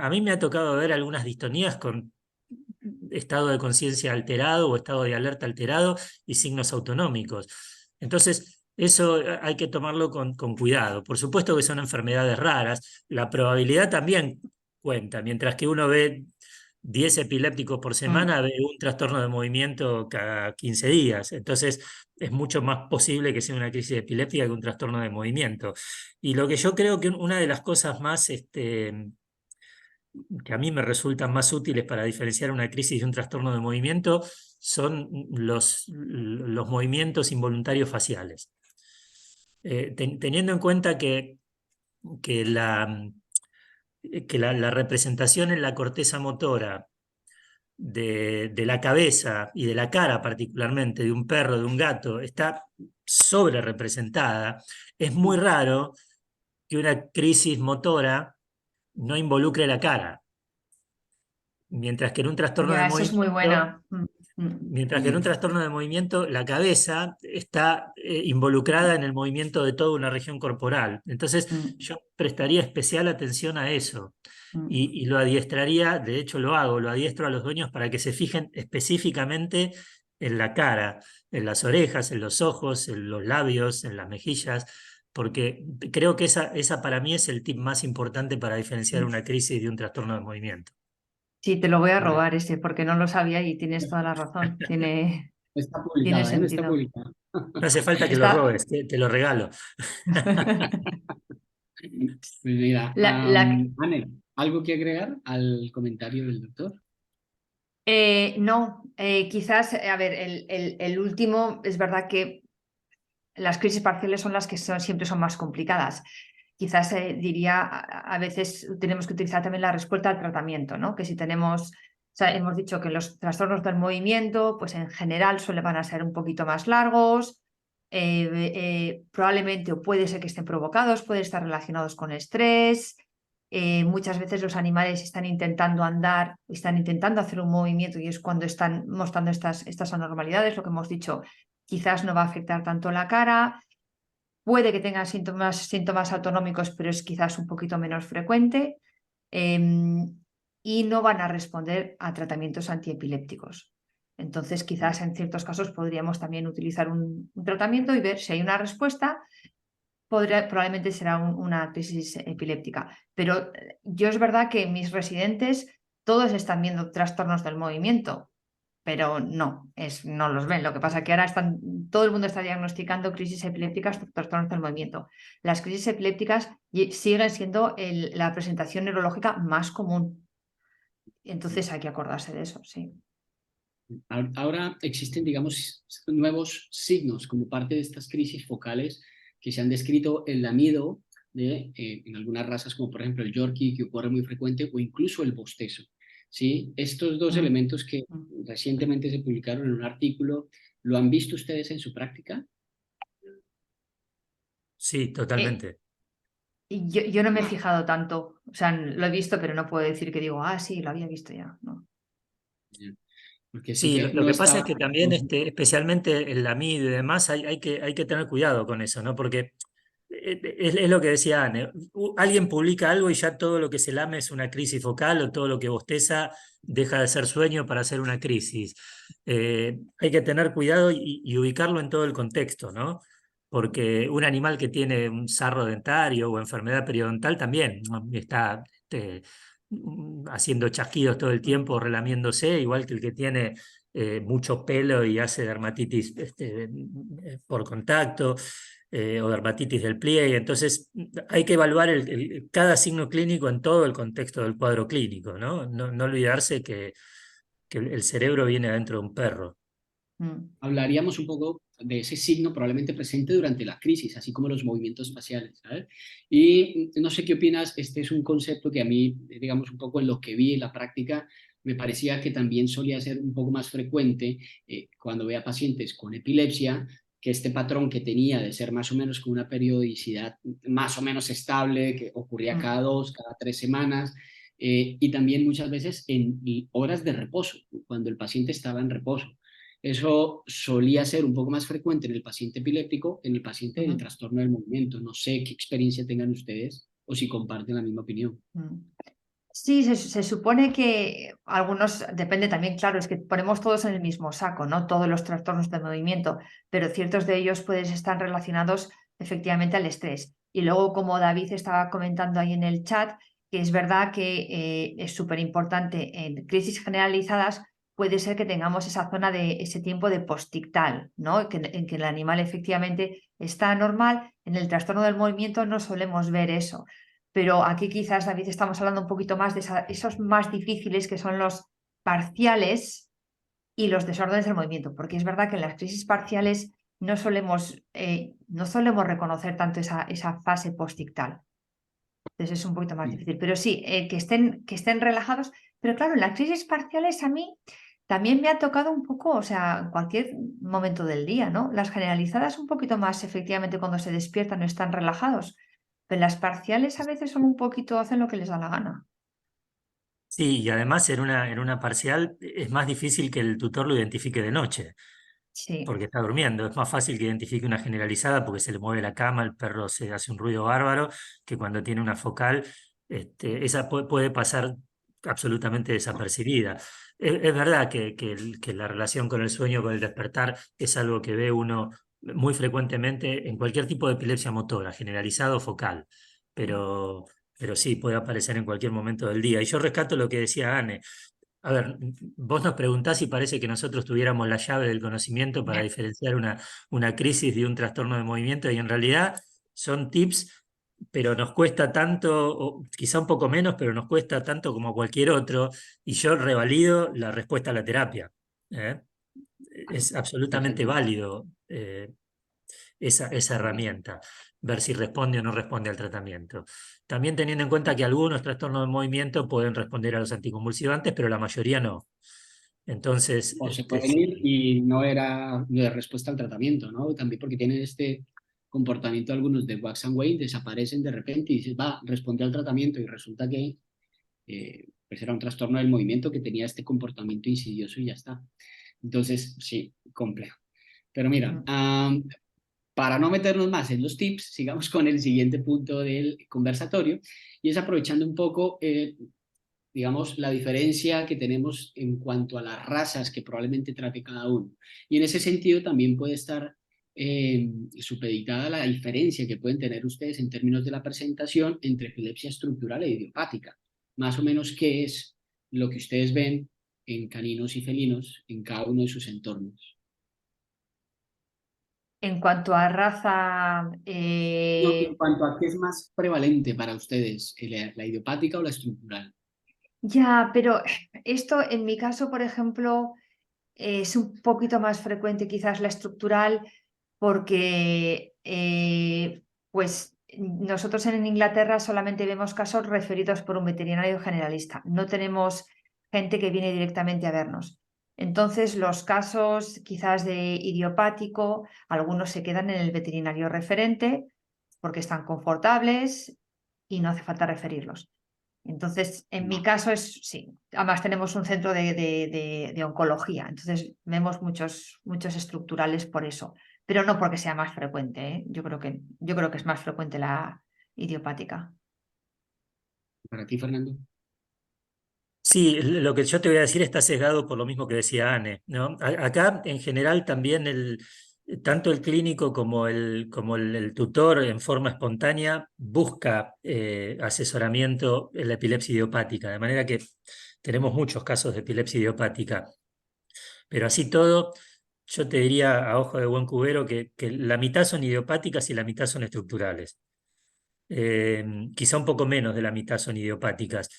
A mí me ha tocado ver algunas distonías con estado de conciencia alterado o estado de alerta alterado y signos autonómicos. Entonces, eso hay que tomarlo con cuidado. Por supuesto que son enfermedades raras, la probabilidad también cuenta, mientras que uno ve 10 epilépticos por Mm. semana, ve un trastorno de movimiento cada 15 días. Entonces, es mucho más posible que sea una crisis epiléptica que un trastorno de movimiento. Y lo que yo creo que una de las cosas más que a mí me resultan más útiles para diferenciar una crisis de un trastorno de movimiento son los movimientos involuntarios faciales. Teniendo en cuenta que la representación en la corteza motora de la cabeza y de la cara particularmente de un perro, de un gato, está sobre representada, es muy raro que una crisis motora no involucre la cara, mientras que en un trastorno de Ya, eso es muy movimiento buena. Mm. Mientras que en un trastorno de movimiento la cabeza está involucrada en el movimiento de toda una región corporal. Entonces Mm, yo prestaría especial atención a eso mm. y lo adiestraría, de hecho lo hago, lo adiestro a los dueños para que se fijen específicamente en la cara, en las orejas, en los ojos, en los labios, en las mejillas, porque creo que esa para mí es el tip más importante para diferenciar Mm. una crisis de un trastorno de movimiento. Sí, te lo voy a Vale. robar ese, porque no lo sabía y tienes toda la razón. Está Tiene publicada, ¿eh? No está sentido. publicada. No hace falta que lo Está... robes, te lo regalo. Pues mira, La, Anne, ¿algo que agregar al comentario del doctor? no, quizás, a ver, el último, es verdad que las crisis parciales son las que siempre son más complicadas. Quizás diría, a veces tenemos que utilizar también la respuesta al tratamiento, ¿no? Que si tenemos, o sea, hemos dicho que los trastornos del movimiento, pues en general van a ser un poquito más largos, probablemente o puede ser que estén provocados, pueden estar relacionados con estrés. Muchas veces los animales están intentando andar, están intentando hacer un movimiento y es cuando están mostrando estas anormalidades, lo que hemos dicho, quizás no va a afectar tanto la cara, puede que tengan síntomas autonómicos, pero es quizás un poquito menos frecuente, y no van a responder a tratamientos antiepilépticos. Entonces, quizás en ciertos casos podríamos también utilizar un tratamiento y ver si hay una respuesta. Probablemente será una crisis epiléptica. Pero yo es verdad que mis residentes todos están viendo trastornos del movimiento, pero no los ven. Lo que pasa es que ahora todo el mundo está diagnosticando crisis epilépticas, trastornos del movimiento. Las crisis epilépticas siguen siendo la presentación neurológica más común. Entonces hay que acordarse de eso, sí. Ahora existen, digamos, nuevos signos como parte de estas crisis focales que se han descrito el lamido en algunas razas, como por ejemplo el Yorkie, que ocurre muy frecuente, o incluso el bostezo. ¿Sí? Estos dos Mm, elementos que mm. recientemente se publicaron en un artículo, ¿lo han visto ustedes en su práctica? Sí, Eh, totalmente. y yo no me he fijado tanto, o sea, lo he visto, pero no puedo decir que digo, sí, lo había visto ya. No. Porque sí Sí, que lo no que pasa es estaba... que también, especialmente el lamido y demás, hay que tener cuidado con eso, ¿no? Porque es lo que decía Anne, alguien publica algo y ya todo lo que se lame es una crisis focal o todo lo que bosteza deja de ser sueño para ser una crisis. Hay que tener cuidado y ubicarlo en todo el contexto, ¿no? Porque un animal que tiene un sarro dentario o enfermedad periodontal también ¿no? Está haciendo chasquidos todo el tiempo, relamiéndose, igual que el que tiene mucho pelo y hace dermatitis por contacto o dermatitis del pliegue. Entonces, hay que evaluar cada signo clínico en todo el contexto del cuadro clínico, ¿no? No olvidarse que el cerebro viene adentro de un perro. Mm. Hablaríamos un poco de ese signo probablemente presente durante la crisis, así como los movimientos faciales, ¿sabes? Y no sé qué opinas, este es un concepto que a mí, digamos, un poco en lo que vi en la práctica, me parecía que también solía ser un poco más frecuente cuando veía pacientes con epilepsia, que este patrón que tenía de ser más o menos con una periodicidad más o menos estable, que ocurría Mm. cada 2, cada 3 semanas, y también muchas veces en horas de reposo, cuando el paciente estaba en reposo. Eso solía ser un poco más frecuente en el paciente epiléptico que en el paciente del Ujú. trastorno del movimiento. No sé qué experiencia tengan ustedes o si comparten la misma opinión. Mm. Sí, se supone que algunos, depende también, claro, es que ponemos todos en el mismo saco, ¿no? Todos los trastornos de movimiento, pero ciertos de ellos pueden estar relacionados efectivamente al estrés. Y luego, como David estaba comentando ahí en el chat, que es verdad que es súper importante en crisis generalizadas, puede ser que tengamos esa zona de ese tiempo de postictal, ¿no? En que el animal efectivamente está normal. En el trastorno del movimiento no solemos ver eso. Pero aquí quizás, David, estamos hablando un poquito más de esos más difíciles que son los parciales y los desórdenes del movimiento, porque es verdad que en las crisis parciales no solemos reconocer tanto esa fase postictal. Entonces es un poquito más difícil. Pero sí, que estén relajados. Pero claro, en las crisis parciales a mí también me ha tocado un poco, o sea, en cualquier momento del día, ¿no? Las generalizadas un poquito más, efectivamente, cuando se despiertan no están relajados. Pero las parciales a veces son un poquito, hacen lo que les da la gana. Sí, y además en una parcial es más difícil que el tutor lo identifique de noche, Sí. porque está durmiendo. Es más fácil que identifique una generalizada porque se le mueve la cama, el perro se hace un ruido bárbaro, que cuando tiene una focal, esa puede pasar absolutamente desapercibida. Es verdad que la relación con el sueño, con el despertar, es algo que ve uno muy frecuentemente en cualquier tipo de epilepsia motora, generalizado o focal, pero, pero sí puede aparecer en cualquier momento del día. Y yo rescato lo que decía Anne. A ver, vos nos preguntás si parece que nosotros tuviéramos la llave del conocimiento para diferenciar una crisis de un trastorno de movimiento y en realidad son tips, pero nos cuesta tanto, o quizá un poco menos, pero nos cuesta tanto como cualquier otro y yo revalido la respuesta a la terapia. ¿eh? Es absolutamente Perfecto. válido esa herramienta, ver si responde o no responde al tratamiento. También teniendo en cuenta que algunos trastornos de movimiento pueden responder a los anticonvulsivantes, pero la mayoría no. Entonces, O se pueden ir y no era de respuesta al tratamiento, ¿no? También porque tienen este comportamiento algunos de wax and wane, desaparecen de repente y dices, va, responde al tratamiento y resulta que pues era un trastorno del movimiento que tenía este comportamiento insidioso y ya está. Entonces, sí, complejo. Pero mira, para no meternos más en los tips, sigamos con el siguiente punto del conversatorio y es aprovechando un poco, digamos, la diferencia que tenemos en cuanto a las razas que probablemente trate cada uno. Y en ese sentido también puede estar supeditada la diferencia que pueden tener ustedes en términos de la presentación entre epilepsia estructural e idiopática. Más o menos qué es lo que ustedes ven en caninos y felinos en cada uno de sus entornos. En cuanto a raza, No, en cuanto a qué es más prevalente para ustedes, la idiopática o la estructural. ya, pero esto en mi caso, por ejemplo, es un poquito más frecuente quizás la estructural porque pues nosotros en Inglaterra solamente vemos casos referidos por un veterinario generalista. No tenemos gente que viene directamente a vernos. Entonces, los casos quizás de idiopático, algunos se quedan en el veterinario referente porque están confortables y no hace falta referirlos. Entonces, en mi caso es, sí, además tenemos un centro de oncología, entonces vemos muchos estructurales por eso, pero no porque sea más frecuente, ¿eh? Yo creo que es más frecuente la idiopática. Para ti, Fernando. sí, lo que yo te voy a decir está sesgado por lo mismo que decía Anne, ¿no? Acá, en general, también tanto el clínico como el tutor, en forma espontánea, busca asesoramiento en la epilepsia idiopática, de manera que tenemos muchos casos de epilepsia idiopática. Pero así todo, yo te diría a ojo de buen cubero que la mitad son idiopáticas y la mitad son estructurales. Quizá un poco menos de la mitad son idiopáticas.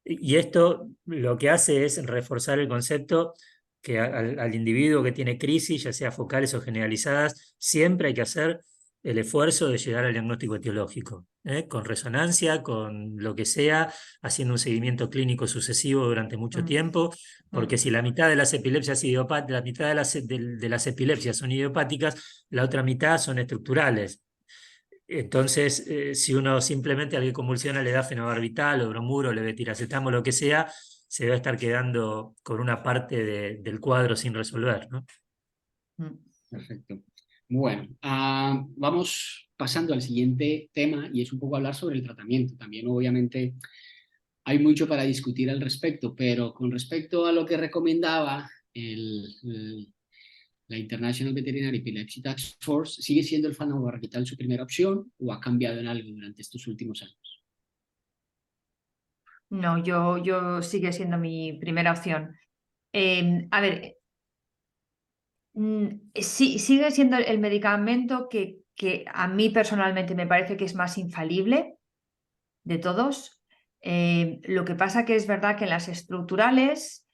Y esto lo que hace es reforzar el concepto que al individuo que tiene crisis, ya sea focales o generalizadas, siempre hay que hacer el esfuerzo de llegar al diagnóstico etiológico, con resonancia, con lo que sea, haciendo un seguimiento clínico sucesivo durante mucho Mm, tiempo, porque mm. si la mitad de las epilepsias la mitad de las epilepsias son idiopáticas, la otra mitad son estructurales. Entonces, si uno simplemente al que convulsiona le da fenobarbital o bromuro, levetiracetam o lo que sea, se va a estar quedando con una parte del cuadro sin resolver, ¿no? Mm. Perfecto. Bueno, vamos pasando al siguiente tema y es un poco hablar sobre el tratamiento. También, obviamente, hay mucho para discutir al respecto, pero con respecto a lo que recomendaba la International Veterinary Epilepsy Task Force, ¿sigue siendo el fenobarbital su primera opción o ha cambiado en algo durante estos últimos años? No, yo sigue siendo mi primera opción. A ver, sí, sigue siendo el medicamento que a mí personalmente me parece que es más infalible de todos. Lo que pasa que es verdad que en las estructurales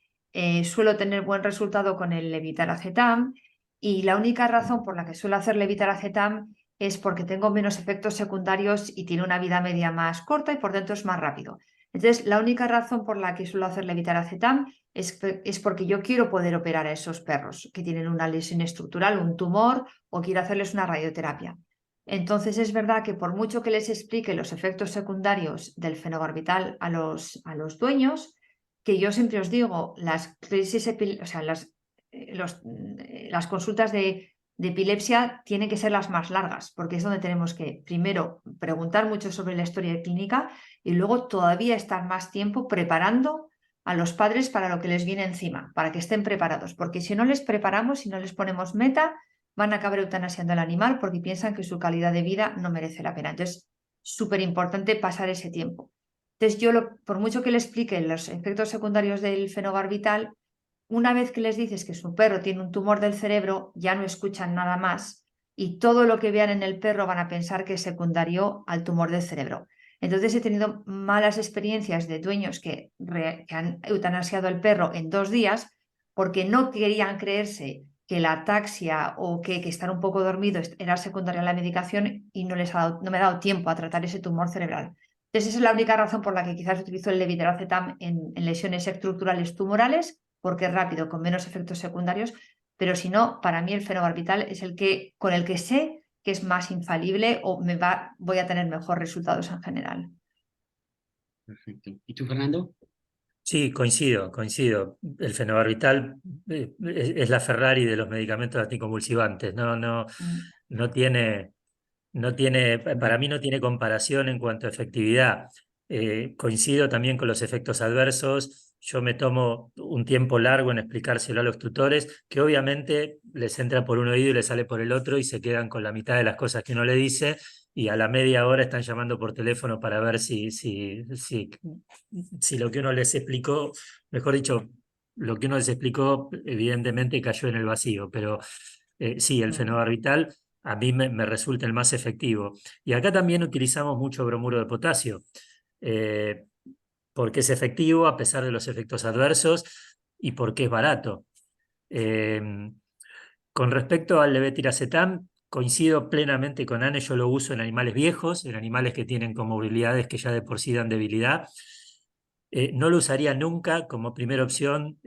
suelo tener buen resultado con el levitaracetam y la única razón por la que suelo hacer levitaracetam es porque tengo menos efectos secundarios y tiene una vida media más corta y por dentro es más rápido. Entonces, la única razón por la que suelo hacer levetiracetam es porque yo quiero poder operar a esos perros que tienen una lesión estructural, un tumor, o quiero hacerles una radioterapia. Entonces, es verdad que por mucho que les explique los efectos secundarios del fenobarbital a los dueños, que yo siempre os digo, las crisis, o sea, las consultas de epilepsia tienen que ser las más largas, porque es donde tenemos que, primero, preguntar mucho sobre la historia clínica y luego todavía estar más tiempo preparando a los padres para lo que les viene encima, para que estén preparados, porque si no les preparamos, si no les ponemos meta, van a acabar eutanasiando al animal porque piensan que su calidad de vida no merece la pena. Entonces, súper importante pasar ese tiempo. Entonces, por mucho que le explique los efectos secundarios del fenobarbital, una vez que les dices que su perro tiene un tumor del cerebro, ya no escuchan nada más y todo lo que vean en el perro van a pensar que es secundario al tumor del cerebro. Entonces he tenido malas experiencias de dueños que han eutanasiado el perro en 2 días porque no querían creerse que la ataxia o que estar un poco dormido era secundaria a la medicación y no me ha dado tiempo a tratar ese tumor cerebral. Entonces esa es la única razón por la que quizás utilizo el levetiracetam en lesiones estructurales tumorales, porque es rápido, con menos efectos secundarios, pero si no, para mí el fenobarbital es con el que sé que es más infalible o voy a tener mejores resultados en general. Perfecto. ¿Y tú, Fernando? Sí, coincido. El fenobarbital es la Ferrari de los medicamentos anticonvulsivantes. Mm. Para mí no tiene comparación en cuanto a efectividad. Coincido también con los efectos adversos. Yo me tomo un tiempo largo en explicárselo a los tutores, que obviamente les entra por un oído y les sale por el otro y se quedan con la mitad de las cosas que uno le dice y a la media hora están llamando por teléfono para ver si lo que uno les explicó, mejor dicho, lo que uno les explicó evidentemente cayó en el vacío, pero sí, el fenobarbital a mí me resulta el más efectivo. Y acá también utilizamos mucho bromuro de potasio, eh, porque es efectivo a pesar de los efectos adversos y porque es barato. Eh, con respecto al levetiracetam, coincido plenamente con Anne, yo lo uso en animales viejos, en animales que tienen comorbilidades que ya de por sí dan debilidad. No lo usaría nunca como primera opción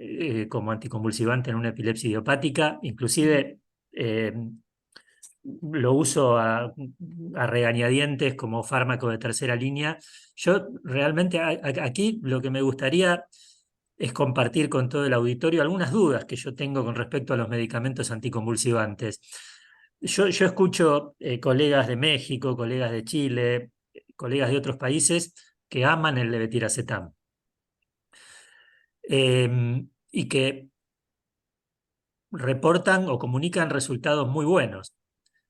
como anticonvulsivante en una epilepsia idiopática, inclusive lo uso a regañadientes como fármaco de tercera línea. Yo realmente aquí lo que me gustaría es compartir con todo el auditorio algunas dudas que yo tengo con respecto a los medicamentos anticonvulsivantes. Yo escucho colegas de México, colegas de Chile, colegas de otros países que aman el levetiracetam y que reportan o comunican resultados muy buenos,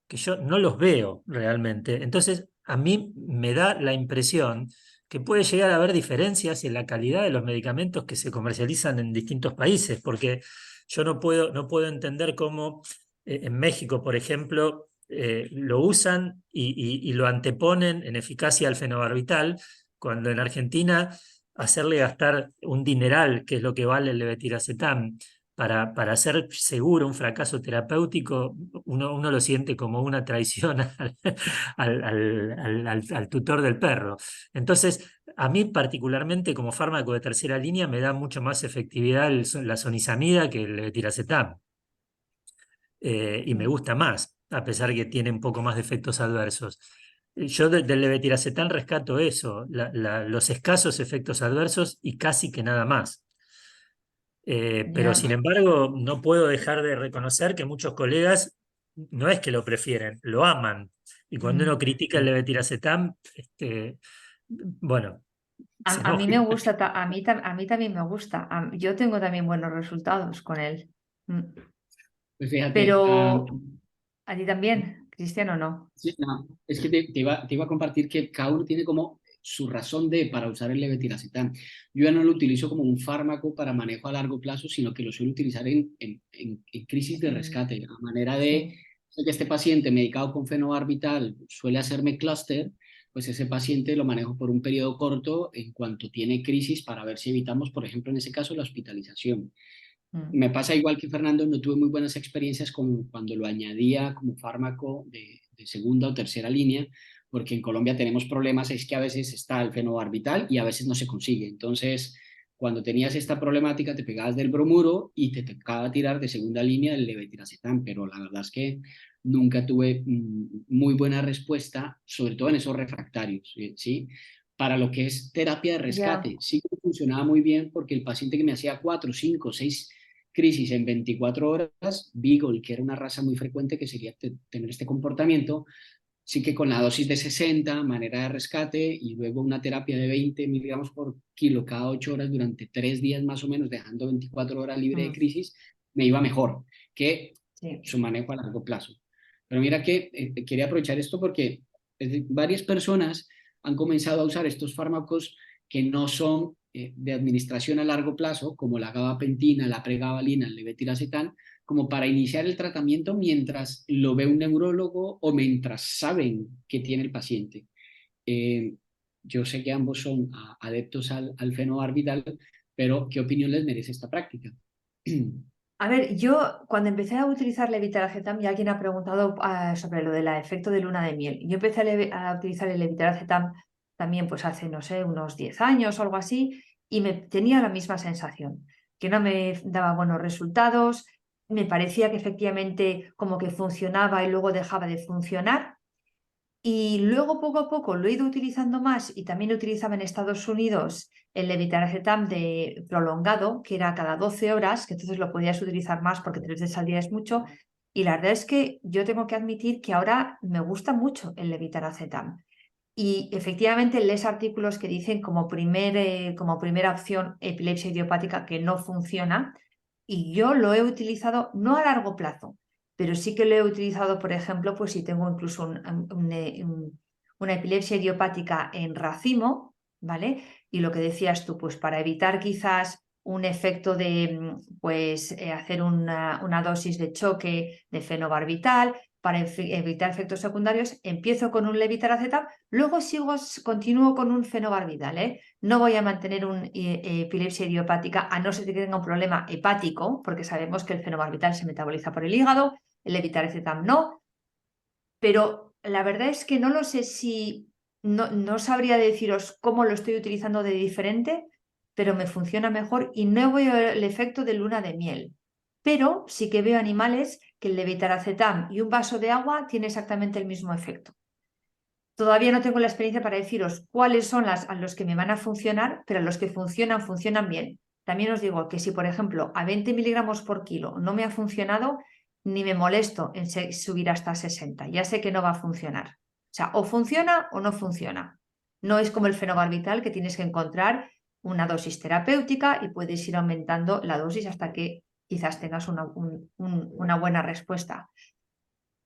que yo no los veo realmente. Entonces, a mí me da la impresión que puede llegar a haber diferencias en la calidad de los medicamentos que se comercializan en distintos países, porque yo no puedo entender cómo en México, por ejemplo, lo usan y lo anteponen en eficacia al fenobarbital, cuando en Argentina hacerle gastar un dineral, que es lo que vale el levetiracetam, para hacer seguro un fracaso terapéutico, uno lo siente como una traición al tutor del perro. Entonces, a mí particularmente como fármaco de tercera línea me da mucho más efectividad la sonizamida que el levetiracetam. Y me gusta más, a pesar que tiene un poco más de efectos adversos. Yo del levetiracetam rescato eso, los escasos efectos adversos y casi que nada más. Pero sin Ya. embargo, no puedo dejar de reconocer que muchos colegas no es que lo prefieren, lo aman. Y cuando uno Mm. critica el levetiracetam, bueno, se A mí enoja. me gusta, a mí también me gusta. Yo tengo también buenos resultados con él. Mm. Pues fíjate, Pero a ti también, Cristiano, no. sí, no, es que te iba a compartir que cada uno tiene como su razón para usar el levetiracetam. Yo ya no lo utilizo como un fármaco para manejo a largo plazo, sino que lo suelo utilizar en crisis de Mm. rescate, a manera de Sí. que este paciente medicado con fenobarbital suele hacerme clúster, pues ese paciente lo manejo por un periodo corto en cuanto tiene crisis para ver si evitamos, por ejemplo, en ese caso, la hospitalización. Mm. Me pasa igual que Fernando, no tuve muy buenas experiencias con cuando lo añadía como fármaco de segunda o tercera línea, porque en Colombia tenemos problemas, es que a veces está el fenobarbital y a veces no se consigue. Entonces, cuando tenías esta problemática, te pegabas del bromuro y te tocaba tirar de segunda línea el levetiracetam, pero la verdad es que nunca tuve muy buena respuesta, sobre todo en esos refractarios, ¿sí? Para lo que es terapia de Ya. rescate, sí que funcionaba muy bien porque el paciente que me hacía 4, 5, 6 crisis en 24 horas, Beagle, que era una raza muy frecuente que sería tener este comportamiento, sí que con la dosis de 60, manera de rescate, y luego una terapia de 20 miligramos por kilo cada 8 horas durante 3 días más o menos, dejando 24 horas libre de crisis, me iba mejor que Sí. su manejo a largo plazo. Pero mira que quería aprovechar esto porque varias personas han comenzado a usar estos fármacos que no son de administración a largo plazo, como la gabapentina, la pregabalina, el levetiracetam, como para iniciar el tratamiento mientras lo ve un neurólogo o mientras saben que tiene el paciente. Yo sé que ambos son adeptos al fenobarbital, pero ¿qué opinión les merece esta práctica? A ver, yo cuando empecé a utilizar levetiracetam, y alguien ha preguntado sobre lo del efecto de luna de miel. Yo empecé a utilizar el levetiracetam también pues hace, no sé, unos 10 años o algo así, y me tenía la misma sensación, que no me daba buenos resultados, me parecía que efectivamente como que funcionaba y luego dejaba de funcionar. Y luego poco a poco lo he ido utilizando más y también utilizaba en Estados Unidos el levetiracetam de prolongado, que era cada 12 horas, que entonces lo podías utilizar más porque 3 veces al día es mucho. Y la verdad es que yo tengo que admitir que ahora me gusta mucho el levetiracetam. Y efectivamente lees artículos que dicen como primera opción epilepsia idiopática que no funciona. Y yo lo he utilizado no a largo plazo, pero sí que lo he utilizado, por ejemplo, pues si tengo incluso una epilepsia idiopática en racimo, ¿vale? Y lo que decías tú, pues para evitar quizás un efecto de pues, hacer una dosis de choque de fenobarbital, para evitar efectos secundarios, empiezo con un levetiracetam, luego continúo con un fenobarbital, ¿eh? No voy a mantener una epilepsia idiopática a no ser que tenga un problema hepático, porque sabemos que el fenobarbital se metaboliza por el hígado, el levetiracetam no, pero la verdad es que no lo sé si, no sabría deciros cómo lo estoy utilizando de diferente, pero me funciona mejor y no veo el efecto de luna de miel. Pero sí que veo animales que el levetiracetam y un vaso de agua tiene exactamente el mismo efecto. Todavía no tengo la experiencia para deciros cuáles son a los que me van a funcionar, pero a los que funcionan, funcionan bien. También os digo que si, por ejemplo, a 20 miligramos por kilo no me ha funcionado, ni me molesto en subir hasta 60. Ya sé que no va a funcionar. O sea, o funciona o no funciona. No es como el fenobarbital, que tienes que encontrar una dosis terapéutica y puedes ir aumentando la dosis hasta que quizás tengas una buena respuesta.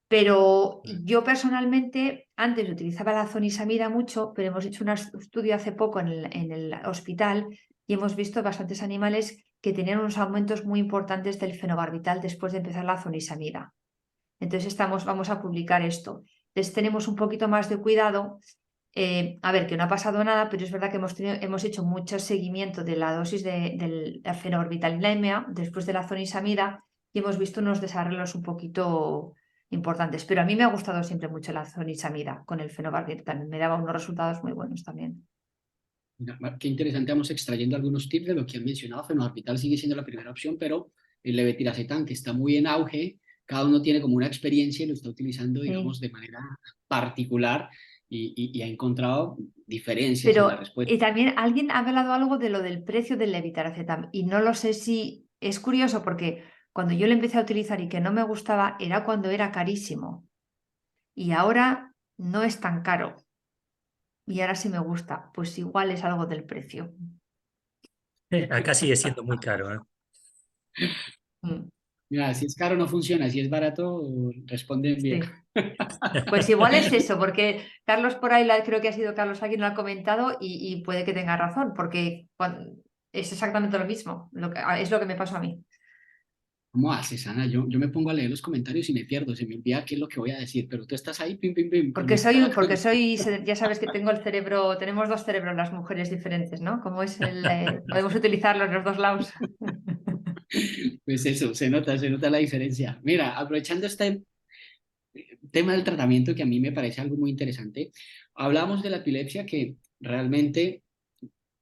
Pero yo personalmente antes utilizaba la zonisamida mucho, pero hemos hecho un estudio hace poco en el hospital y hemos visto bastantes animales que tenían unos aumentos muy importantes del fenobarbital después de empezar la zonisamida. Entonces vamos a publicar esto. Entonces tenemos un poquito más de cuidado. A ver, que no ha pasado nada, pero es verdad que hemos hecho mucho seguimiento de la dosis del fenobarbital en la EMEA después de la zonisamida y hemos visto unos desarrollos un poquito importantes. Pero a mí me ha gustado siempre mucho la zonisamida con el fenobarbital. Me daba unos resultados muy buenos también. Mira, qué interesante, vamos extrayendo algunos tips de lo que han mencionado. Fenobarbital sigue siendo la primera opción, pero el levetiracetam, que está muy en auge, cada uno tiene como una experiencia y lo está utilizando, digamos, Sí. de manera particular y ha encontrado diferencias en la Pero respuesta. también alguien ha hablado algo de lo del precio del levetiracetam y no lo sé si es curioso porque cuando yo lo empecé a utilizar y que no me gustaba era cuando era carísimo y ahora no es tan caro y ahora sí me gusta, pues igual es algo del precio. Acá sigue siendo muy caro, ¿eh? Mm, Mira, si es caro no funciona, si es barato responden bien. sí. Pues igual es eso, porque Carlos por ahí, creo que ha sido Carlos alguien lo ha comentado y puede que tenga razón, porque es exactamente lo mismo, es lo que me pasó a mí. ¿Cómo haces, Ana? Yo me pongo a leer los comentarios y me pierdo, se me olvida qué es lo que voy a decir, pero tú estás ahí, pim, pim, pim, conectada con... Ya sabes que tengo el cerebro, tenemos dos cerebros las mujeres diferentes, ¿no? Como es podemos utilizarlo en los dos lados. Pues eso, se nota la diferencia. Mira, aprovechando este tema del tratamiento que a mí me parece algo muy interesante. Hablamos de la epilepsia que realmente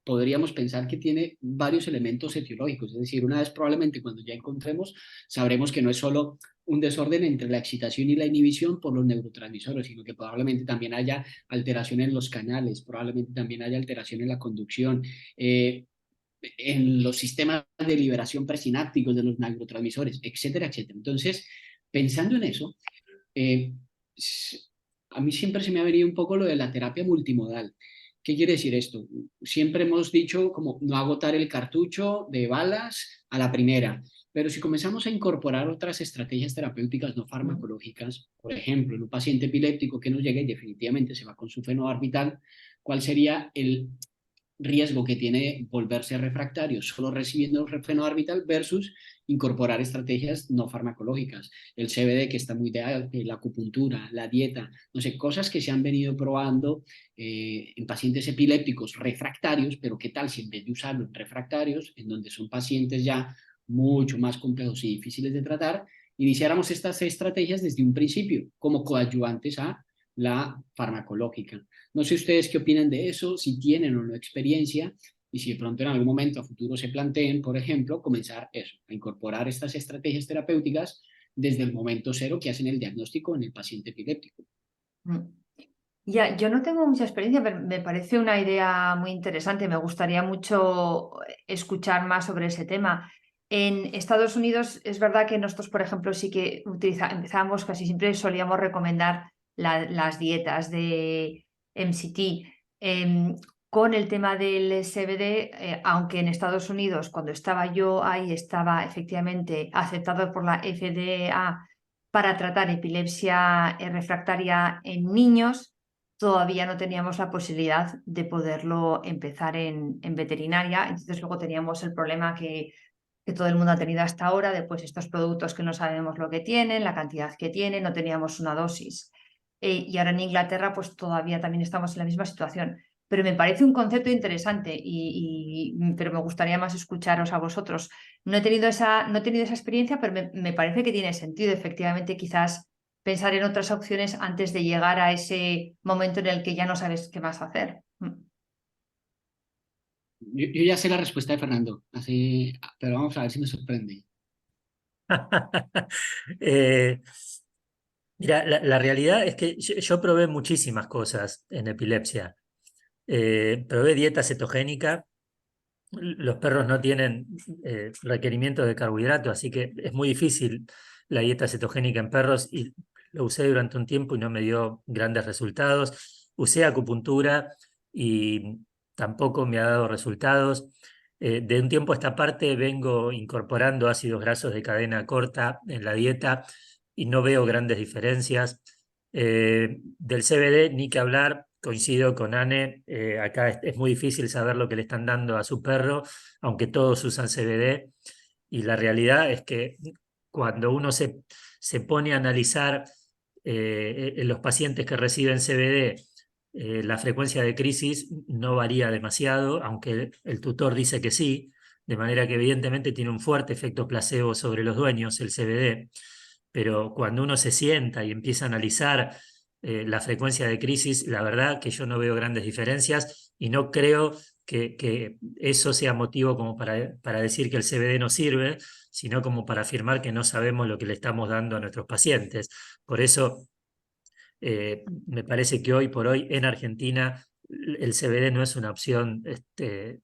podríamos pensar que tiene varios elementos etiológicos, es decir, una vez probablemente cuando ya encontremos, sabremos que no es solo un desorden entre la excitación y la inhibición por los neurotransmisores, sino que probablemente también haya alteración en los canales, probablemente también haya alteración en la conducción, en los sistemas de liberación presinápticos de los neurotransmisores, etcétera, etcétera. Entonces, pensando en eso, eh, a mí siempre se me ha venido un poco lo de la terapia multimodal. ¿Qué quiere decir esto? Siempre hemos dicho como no agotar el cartucho de balas a la primera, pero si comenzamos a incorporar otras estrategias terapéuticas no farmacológicas, por ejemplo, en un paciente epiléptico que nos llegue y definitivamente se va con su fenobarbital, ¿cuál sería el riesgo que tiene volverse refractario solo recibiendo fenobarbital versus incorporar estrategias no farmacológicas? El CBD, que está muy de auge, la acupuntura, la dieta, no sé, cosas que se han venido probando en pacientes epilépticos refractarios, pero ¿qué tal si en vez de usarlo en refractarios, en donde son pacientes ya mucho más complejos y difíciles de tratar, iniciáramos estas estrategias desde un principio como coadyuvantes a la farmacológica? No sé ustedes qué opinan de eso, si tienen o no experiencia y si de pronto en algún momento a futuro se planteen, por ejemplo, comenzar eso, a incorporar estas estrategias terapéuticas desde el momento cero que hacen el diagnóstico en el paciente epiléptico. Ya, yo no tengo mucha experiencia, pero me parece una idea muy interesante. Me gustaría mucho escuchar más sobre ese tema. En Estados Unidos es verdad que nosotros, por ejemplo, sí que empezábamos, casi siempre solíamos recomendar las dietas de MCT. Con el tema del CBD, aunque en Estados Unidos, cuando estaba yo ahí, estaba efectivamente aceptado por la FDA para tratar epilepsia refractaria en niños, todavía no teníamos la posibilidad de poderlo empezar en veterinaria. Entonces luego teníamos el problema que todo el mundo ha tenido hasta ahora, de pues estos productos que no sabemos lo que tienen, la cantidad que tienen, no teníamos una dosis. Y ahora en Inglaterra pues todavía también estamos en la misma situación. Pero me parece un concepto interesante, pero me gustaría más escucharos a vosotros. No he tenido esa experiencia, pero me parece que tiene sentido, efectivamente, quizás pensar en otras opciones antes de llegar a ese momento en el que ya no sabes qué más hacer. Yo ya sé la respuesta de Fernando, pero vamos a ver si me sorprende. Eh, Mira, la realidad es que yo probé muchísimas cosas en epilepsia. Probé dieta cetogénica. Los perros no tienen requerimientos de carbohidrato, así que es muy difícil la dieta cetogénica en perros y lo usé durante un tiempo y no me dio grandes resultados. Usé acupuntura y tampoco me ha dado resultados. De un tiempo a esta parte vengo incorporando ácidos grasos de cadena corta en la dieta y no veo grandes diferencias. Del CBD, ni que hablar, coincido con Anne, acá es muy difícil saber lo que le están dando a su perro, aunque todos usan CBD, y la realidad es que cuando uno se pone a analizar en los pacientes que reciben CBD, la frecuencia de crisis no varía demasiado, aunque el tutor dice que sí, de manera que evidentemente tiene un fuerte efecto placebo sobre los dueños el CBD, pero cuando uno se sienta y empieza a analizar la frecuencia de crisis, la verdad que yo no veo grandes diferencias y no creo que eso sea motivo como para decir que el CBD no sirve, sino como para afirmar que no sabemos lo que le estamos dando a nuestros pacientes. Por eso me parece que hoy por hoy en Argentina el CBD no es una opción de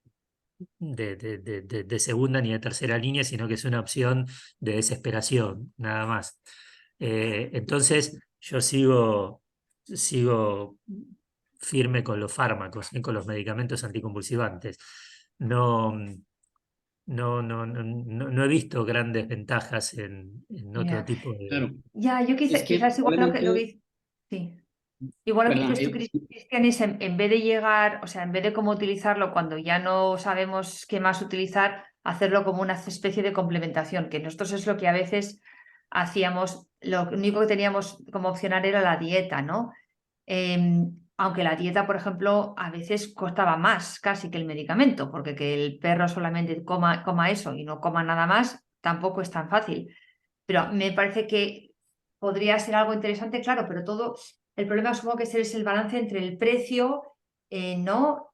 segunda ni de tercera línea, sino que es una opción de desesperación, nada más. Entonces yo sigo firme con los fármacos, con los medicamentos anticonvulsivantes. No, no he visto grandes ventajas en otro Ya, tipo de... Claro, yo es que quizás igual lo que probablemente, sí. Igual lo que perdón, dices tú, Cristian, es en vez de llegar, o sea, en vez de cómo utilizarlo cuando ya no sabemos qué más utilizar, hacerlo como una especie de complementación, que nosotros es lo que a veces hacíamos, lo único que teníamos como opcional era la dieta, ¿no? Aunque la dieta, por ejemplo, a veces costaba más casi que el medicamento, porque que el perro solamente coma eso y no coma nada más, tampoco es tan fácil. Pero me parece que podría ser algo interesante, claro, pero todo, el problema supongo que es el balance entre el precio, ¿no?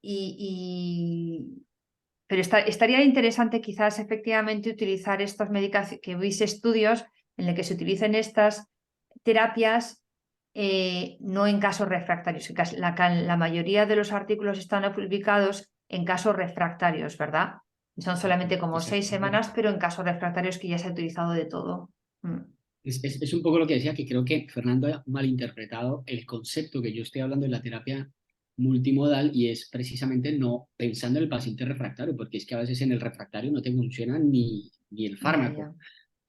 Pero estaría interesante quizás efectivamente utilizar estas medicaciones, que hubiese estudios en los que se utilicen estas terapias no en casos refractarios. La mayoría de los artículos están publicados en casos refractarios, ¿verdad? Son solamente como 6 Exacto. semanas, pero en casos refractarios que ya se ha utilizado de todo. Mm. Es un poco lo que decía, que creo que Fernando ha malinterpretado el concepto que yo estoy hablando de la terapia multimodal, y es precisamente no pensando en el paciente refractario, porque es que a veces en el refractario no te funciona ni el Ya, fármaco. ya,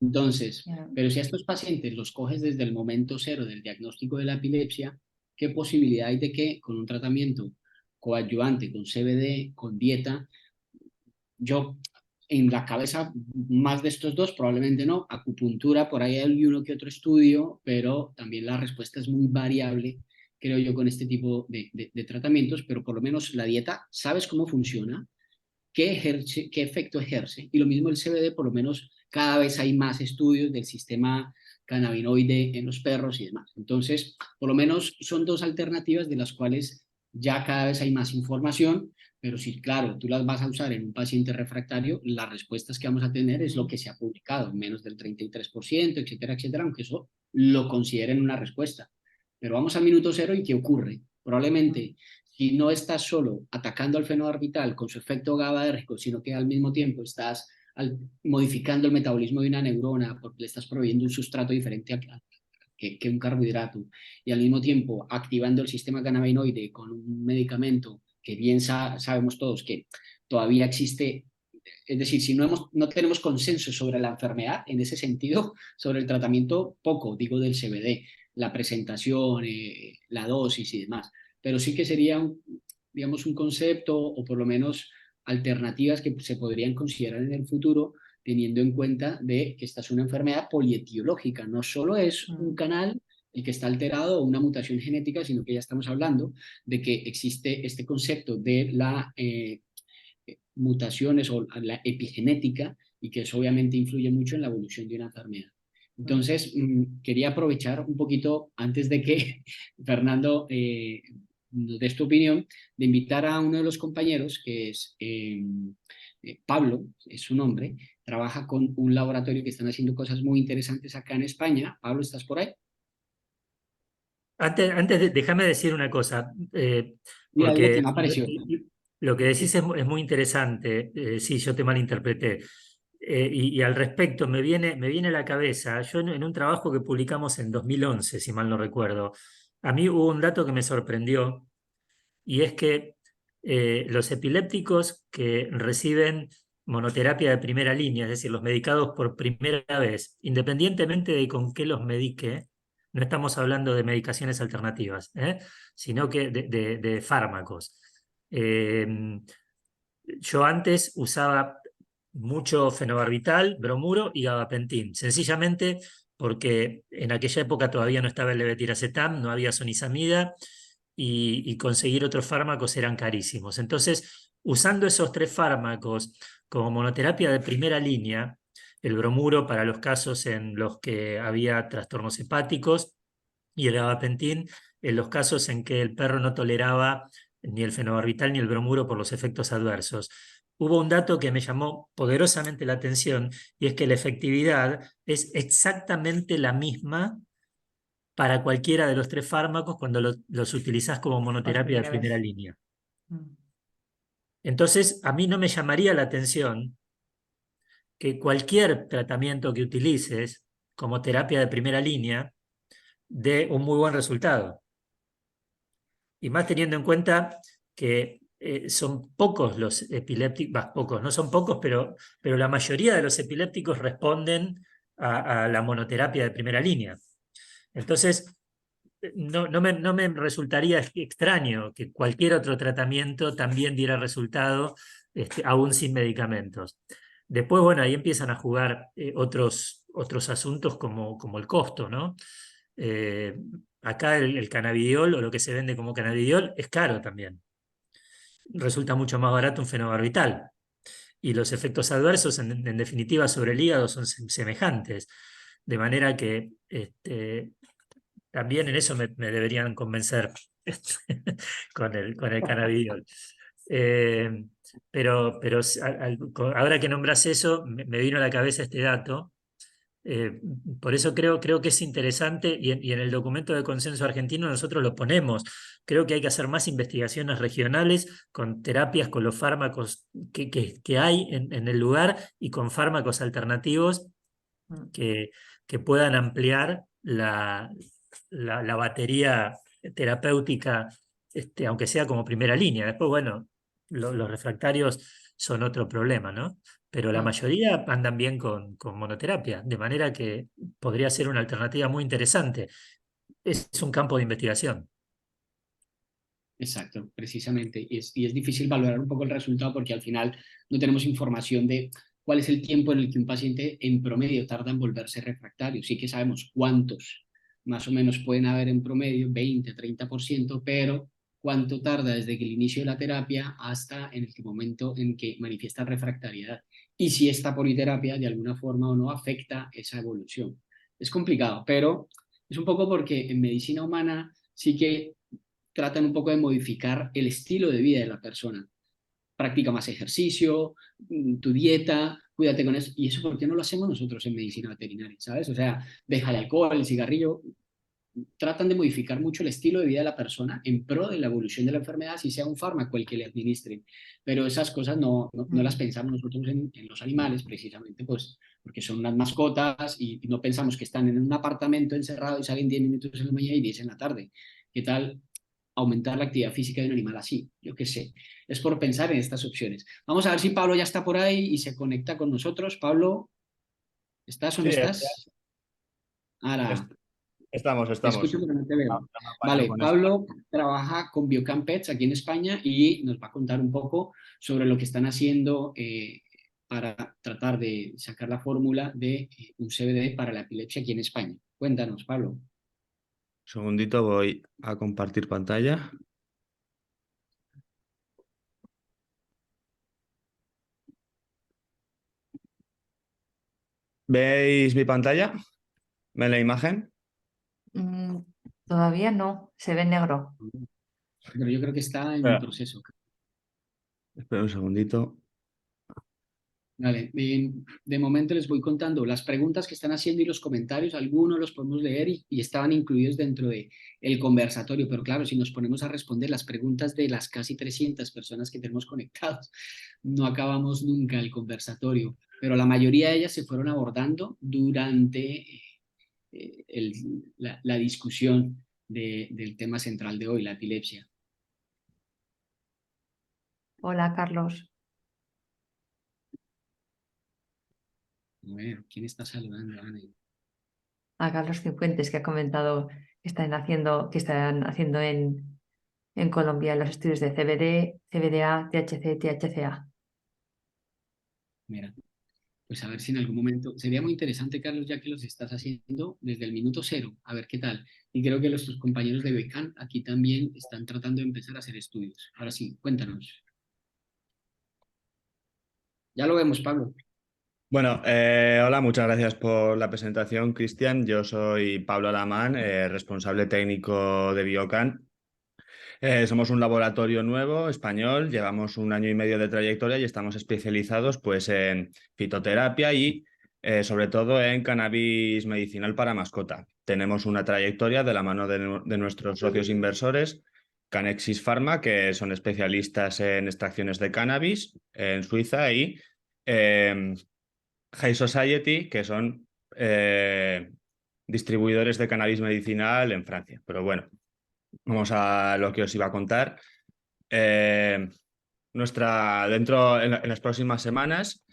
Entonces, ya. pero si a estos pacientes los coges desde el momento cero del diagnóstico de la epilepsia, ¿qué posibilidad hay de que con un tratamiento coadyuvante, con CBD, con dieta, yo en la cabeza más de estos dos, probablemente no, acupuntura, por ahí hay uno que otro estudio, pero también la respuesta es muy variable, creo yo, con este tipo de tratamientos, pero por lo menos la dieta, sabes cómo funciona, qué efecto ejerce, y lo mismo el CBD, por lo menos cada vez hay más estudios del sistema cannabinoide en los perros y demás. Entonces, por lo menos son dos alternativas de las cuales ya cada vez hay más información, pero si, claro, tú las vas a usar en un paciente refractario, las respuestas que vamos a tener es lo que se ha publicado, menos del 33%, etcétera, etcétera, aunque eso lo consideren una respuesta. Pero vamos al minuto cero y ¿qué ocurre? Probablemente, si no estás solo atacando al fenobarbital con su efecto GABAérgico, sino que al mismo tiempo estás modificando el metabolismo de una neurona porque le estás proveyendo un sustrato diferente que un carbohidrato, y al mismo tiempo activando el sistema cannabinoide con un medicamento que bien sabemos todos que todavía existe, es decir, si no tenemos consenso sobre la enfermedad, en ese sentido, sobre el tratamiento, poco, digo del CBD, la presentación, la dosis y demás, pero sí que sería, digamos, un concepto, o por lo menos alternativas que se podrían considerar en el futuro, teniendo en cuenta de que esta es una enfermedad polietiológica, no solo es un canal el que está alterado o una mutación genética, sino que ya estamos hablando de que existe este concepto de la mutaciones o la epigenética, y que eso obviamente influye mucho en la evolución de una enfermedad. Entonces, quería aprovechar un poquito, antes de que Fernando nos dé tu opinión, de invitar a uno de los compañeros, que es Pablo, es su nombre, trabaja con un laboratorio que están haciendo cosas muy interesantes acá en España. Pablo, ¿estás por ahí? Déjame decir una cosa, Mira, dile que porque me apareció. lo que decís es muy interesante. Sí, yo te malinterpreté. Y al respecto, me viene a la cabeza, yo en un trabajo que publicamos en 2011, si mal no recuerdo, a mí hubo un dato que me sorprendió, y es que los epilépticos que reciben monoterapia de primera línea, es decir, los medicados por primera vez, independientemente de con qué los medique, no estamos hablando de medicaciones alternativas, sino que de fármacos. Eh, yo antes usaba mucho fenobarbital, bromuro y gabapentin, sencillamente porque en aquella época todavía no estaba el levetiracetam, no había sonizamida, y conseguir otros fármacos eran carísimos. Entonces, usando esos tres fármacos como monoterapia de primera línea, el bromuro para los casos en los que había trastornos hepáticos, y el gabapentin en los casos en que el perro no toleraba ni el fenobarbital ni el bromuro por los efectos adversos. Hubo un dato que me llamó poderosamente la atención, y es que la efectividad es exactamente la misma para cualquiera de los tres fármacos cuando los utilizás como Por monoterapia de primera primera vez. línea. Mm. Entonces, a mí no me llamaría la atención que cualquier tratamiento que utilices como terapia de primera línea dé un muy buen resultado. Y más teniendo en cuenta que son pocos los epilépticos, pocos, no son pocos, pero la mayoría de los epilépticos responden a la monoterapia de primera línea. Entonces, no me resultaría extraño que cualquier otro tratamiento también diera resultado, aún sin medicamentos. Después, bueno, ahí empiezan a jugar otros asuntos como el costo, ¿no? Eh, Acá el cannabidiol, o lo que se vende como cannabidiol, es caro también. Resulta mucho más barato un fenobarbital. Y los efectos adversos, en definitiva, sobre el hígado son semejantes. de manera que también en eso me deberían convencer con el cannabidiol. Pero ahora que nombras eso, me vino a la cabeza este dato. Por eso creo que es interesante y en el documento de consenso argentino nosotros lo ponemos. Creo que hay que hacer más investigaciones regionales con terapias, con los fármacos que hay en el lugar y con fármacos alternativos que puedan ampliar la batería terapéutica, aunque sea como primera línea. Después, bueno, los refractarios son otro problema, ¿no? Pero la mayoría andan bien con monoterapia, de manera que podría ser una alternativa muy interesante. Es un campo de investigación. Exacto, precisamente. Y es difícil valorar un poco el resultado porque al final no tenemos información de cuál es el tiempo en el que un paciente en promedio tarda en volverse refractario. Sí que sabemos cuántos más o menos pueden haber en promedio, 20, 30%, pero cuánto tarda desde que el inicio de la terapia hasta en el momento en que manifiesta refractariedad. Y si esta politerapia de alguna forma o no afecta esa evolución. Es complicado, pero es un poco porque en medicina humana sí que tratan un poco de modificar el estilo de vida de la persona. Practica más ejercicio, tu dieta, cuídate con eso. ¿Y eso por qué no lo hacemos nosotros en medicina veterinaria? ¿Sabes? O sea, deja el alcohol, el cigarrillo. Tratan de modificar mucho el estilo de vida de la persona en pro de la evolución de la enfermedad, si sea un fármaco el que le administren. Pero esas cosas no las pensamos nosotros en los animales, precisamente pues porque son unas mascotas y no pensamos que están en un apartamento encerrado y salen 10 minutos en la mañana y 10 en la tarde. ¿Qué tal aumentar la actividad física de un animal así? Yo qué sé. Es por pensar en estas opciones. Vamos a ver si Pablo ya está por ahí y se conecta con nosotros. Pablo, ¿estás o no Sí, estás? Ahora, est- estamos, te estamos. escucho pero no te veo. No me apaño Vale, con esto. Pablo trabaja con Biocamp Pets aquí en España y nos va a contar un poco sobre lo que están haciendo para tratar de sacar la fórmula de un CBD para la epilepsia aquí en España. Cuéntanos, Pablo. Segundito, voy a compartir pantalla. ¿Veis mi pantalla? ¿Ven la imagen? Todavía no, se ve negro. Pero yo creo que está en Espera, proceso. espera un segundito. Vale, de momento les voy contando las preguntas que están haciendo y los comentarios, algunos los podemos leer y estaban incluidos dentro de el conversatorio, pero claro, si nos ponemos a responder las preguntas de las casi 300 personas que tenemos conectados, no acabamos nunca el conversatorio, pero la mayoría de ellas se fueron abordando durante la discusión del tema central de hoy, la epilepsia. Hola, Carlos. A ver, ¿quién está saludando, Ana? A Carlos Cifuentes, que ha comentado que están haciendo en Colombia los estudios de CBD, CBDA, THC, THCA. Mira. Pues a ver si en algún momento, sería muy interesante, Carlos, ya que los estás haciendo desde el minuto cero, a ver qué tal. Y creo que nuestros compañeros de Becan aquí también están tratando de empezar a hacer estudios. Ahora sí, cuéntanos. Ya lo vemos, Pablo. Bueno, hola, muchas gracias por la presentación, Cristian. Yo soy Pablo Alamán, responsable técnico de Biocan. Somos un laboratorio nuevo, español, llevamos 1 año y medio de trayectoria y estamos especializados pues, en fitoterapia y sobre todo en cannabis medicinal para mascota. Tenemos una trayectoria de la mano de nuestros socios inversores, Canexis Pharma, que son especialistas en extracciones de cannabis en Suiza, y High Society, que son distribuidores de cannabis medicinal en Francia. Pero bueno, vamos a lo que os iba a contar. En las próximas semanas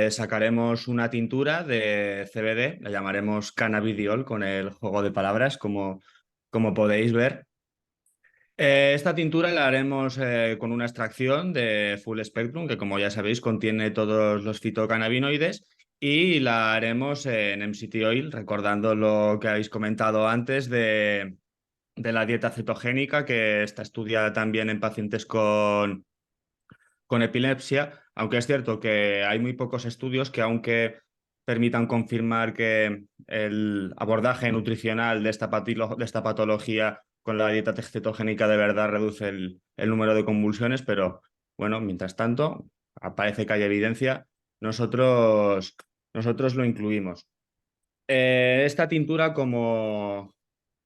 sacaremos una tintura de CBD, la llamaremos cannabidiol con el juego de palabras, como podéis ver. Esta tintura la haremos con una extracción de Full Spectrum, que como ya sabéis contiene todos los fitocannabinoides, y la haremos en MCT Oil, recordando lo que habéis comentado antes de la dieta cetogénica, que está estudiada también en pacientes con epilepsia, aunque es cierto que hay muy pocos estudios que, aunque permitan confirmar que el abordaje nutricional de esta patología con la dieta cetogénica de verdad reduce el número de convulsiones, pero bueno, mientras tanto, parece que hay evidencia, nosotros lo incluimos. Esta tintura, como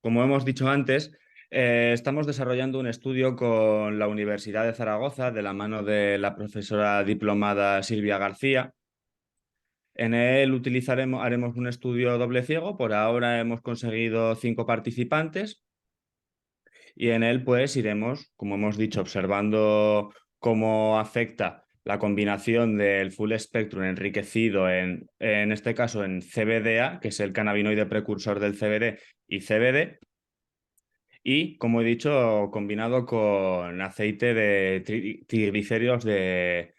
hemos dicho antes, estamos desarrollando un estudio con la Universidad de Zaragoza de la mano de la profesora diplomada Silvia García. En él haremos un estudio doble ciego. Por ahora hemos conseguido 5 participantes y en él pues iremos, como hemos dicho, observando cómo afecta la combinación del full spectrum enriquecido en este caso en CBDA, que es el cannabinoide precursor del CBD y CBD, y como he dicho, combinado con aceite de triglicéridos de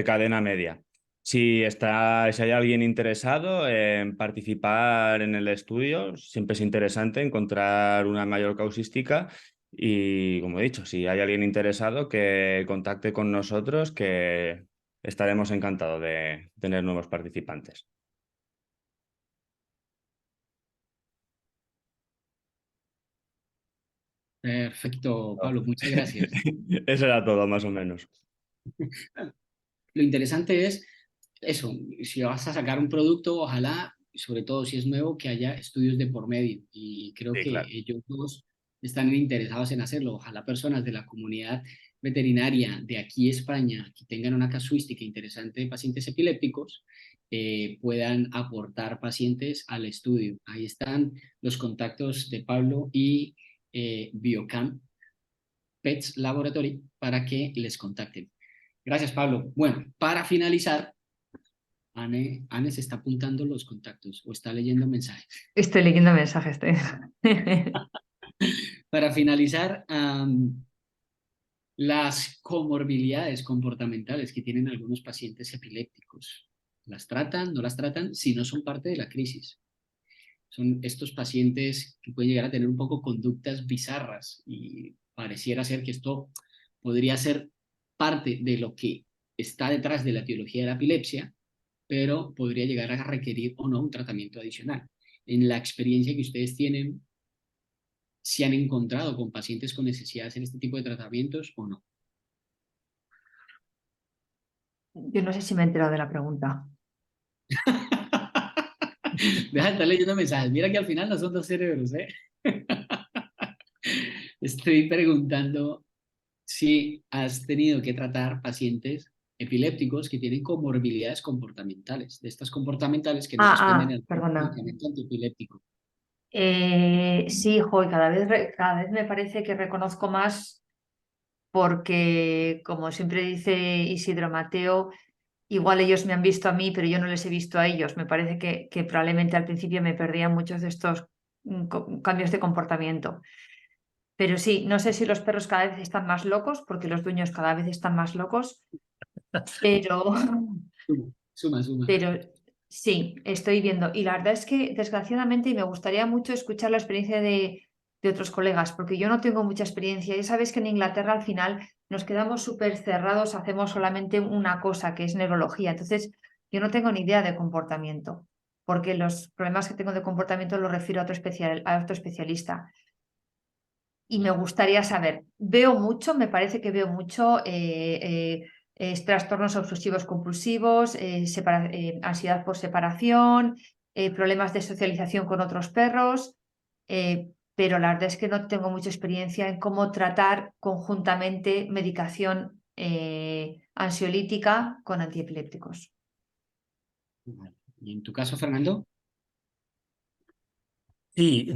cadena media. Si hay alguien interesado en participar en el estudio, siempre es interesante encontrar una mayor causística y, como he dicho, si hay alguien interesado que contacte con nosotros, que estaremos encantados de tener nuevos participantes. Perfecto, Pablo, muchas gracias. Eso era todo, más o menos. Lo interesante es eso, si vas a sacar un producto, ojalá, sobre todo si es nuevo, que haya estudios de por medio. Y creo Sí, que claro. ellos dos están interesados en hacerlo. Ojalá personas de la comunidad veterinaria de aquí España que tengan una casuística interesante de pacientes epilépticos puedan aportar pacientes al estudio. Ahí están los contactos de Pablo y Biocam Pets Laboratory para que les contacten. Gracias, Pablo. Bueno, para finalizar, Anne se está apuntando los contactos o está leyendo mensajes. Estoy leyendo mensajes. Para finalizar, las comorbilidades comportamentales que tienen algunos pacientes epilépticos. ¿Las tratan? ¿No las tratan? Si no son parte de la crisis. Son estos pacientes que pueden llegar a tener un poco conductas bizarras y pareciera ser que esto podría ser parte de lo que está detrás de la etiología de la epilepsia, pero podría llegar a requerir o no un tratamiento adicional. En la experiencia que ustedes tienen, ¿se han encontrado con pacientes con necesidades en este tipo de tratamientos o no? Yo no sé si me he enterado de la pregunta. Deja de estar leyendo mensajes. Mira que al final no son dos cerebros, ¿eh? Estoy preguntando si has tenido que tratar pacientes epilépticos que tienen comorbilidades comportamentales, de estas comportamentales que no responden al Perdona. medicamento antiepiléptico. Sí, jo, y cada vez me parece que reconozco más porque, como siempre dice Isidro Mateo, igual ellos me han visto a mí, pero yo no les he visto a ellos. Me parece que probablemente al principio me perdían muchos de estos cambios de comportamiento. Pero sí, no sé si los perros cada vez están más locos, porque los dueños cada vez están más locos, pero, Suma. pero sí, estoy viendo. Y la verdad es que, desgraciadamente, y me gustaría mucho escuchar la experiencia de otros colegas, porque yo no tengo mucha experiencia. Ya sabéis que en Inglaterra al final nos quedamos súper cerrados, hacemos solamente una cosa, que es neurología. Entonces, yo no tengo ni idea de comportamiento, porque los problemas que tengo de comportamiento los refiero a otro especialista. Y me gustaría saber, veo mucho, me parece que veo mucho trastornos obsesivos compulsivos, ansiedad por separación, problemas de socialización con otros perros, pero la verdad es que no tengo mucha experiencia en cómo tratar conjuntamente medicación ansiolítica con antiepilépticos. ¿Y en tu caso, Fernando? Sí,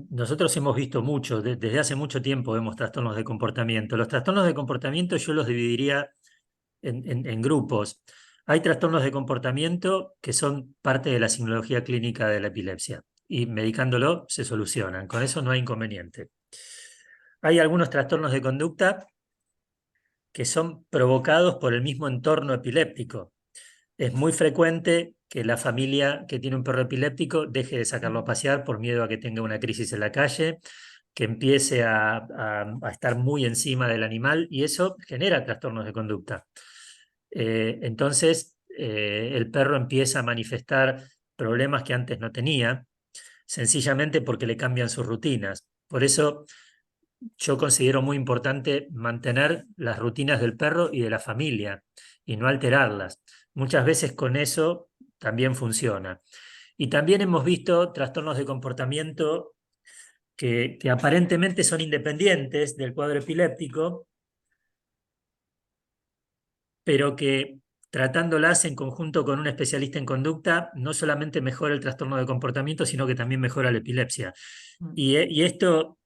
nosotros hemos visto mucho, desde hace mucho tiempo vemos trastornos de comportamiento. Los trastornos de comportamiento yo los dividiría en grupos. Hay trastornos de comportamiento que son parte de la psicología clínica de la epilepsia y medicándolo se solucionan. Con eso no hay inconveniente. Hay algunos trastornos de conducta que son provocados por el mismo entorno epiléptico. Es muy frecuente que la familia que tiene un perro epiléptico deje de sacarlo a pasear por miedo a que tenga una crisis en la calle, que empiece a estar muy encima del animal y eso genera trastornos de conducta. Entonces, el perro empieza a manifestar problemas que antes no tenía, sencillamente porque le cambian sus rutinas. Por eso yo considero muy importante mantener las rutinas del perro y de la familia y no alterarlas. Muchas veces con eso también funciona. Y también hemos visto trastornos de comportamiento que aparentemente son independientes del cuadro epiléptico, pero que tratándolas en conjunto con un especialista en conducta, no solamente mejora el trastorno de comportamiento, sino que también mejora la epilepsia. Y esto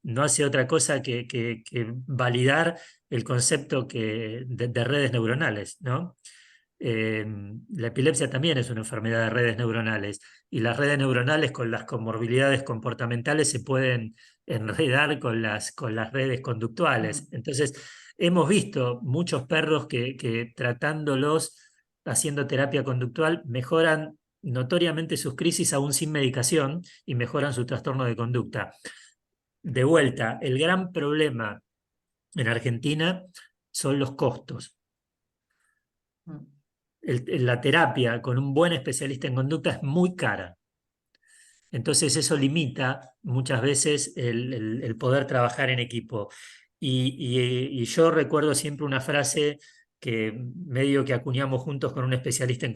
no hace otra cosa que validar el concepto de redes neuronales, ¿no? La epilepsia también es una enfermedad de redes neuronales y las redes neuronales con las comorbilidades comportamentales se pueden enredar con las redes conductuales. Entonces, hemos visto muchos perros que tratándolos, haciendo terapia conductual, mejoran notoriamente sus crisis aún sin medicación y mejoran su trastorno de conducta. De vuelta, el gran problema en Argentina son los costos. La terapia con un buen especialista en conducta es muy cara. Entonces eso limita muchas veces el poder trabajar en equipo. Y yo recuerdo siempre una frase que medio que acuñamos juntos con un especialista en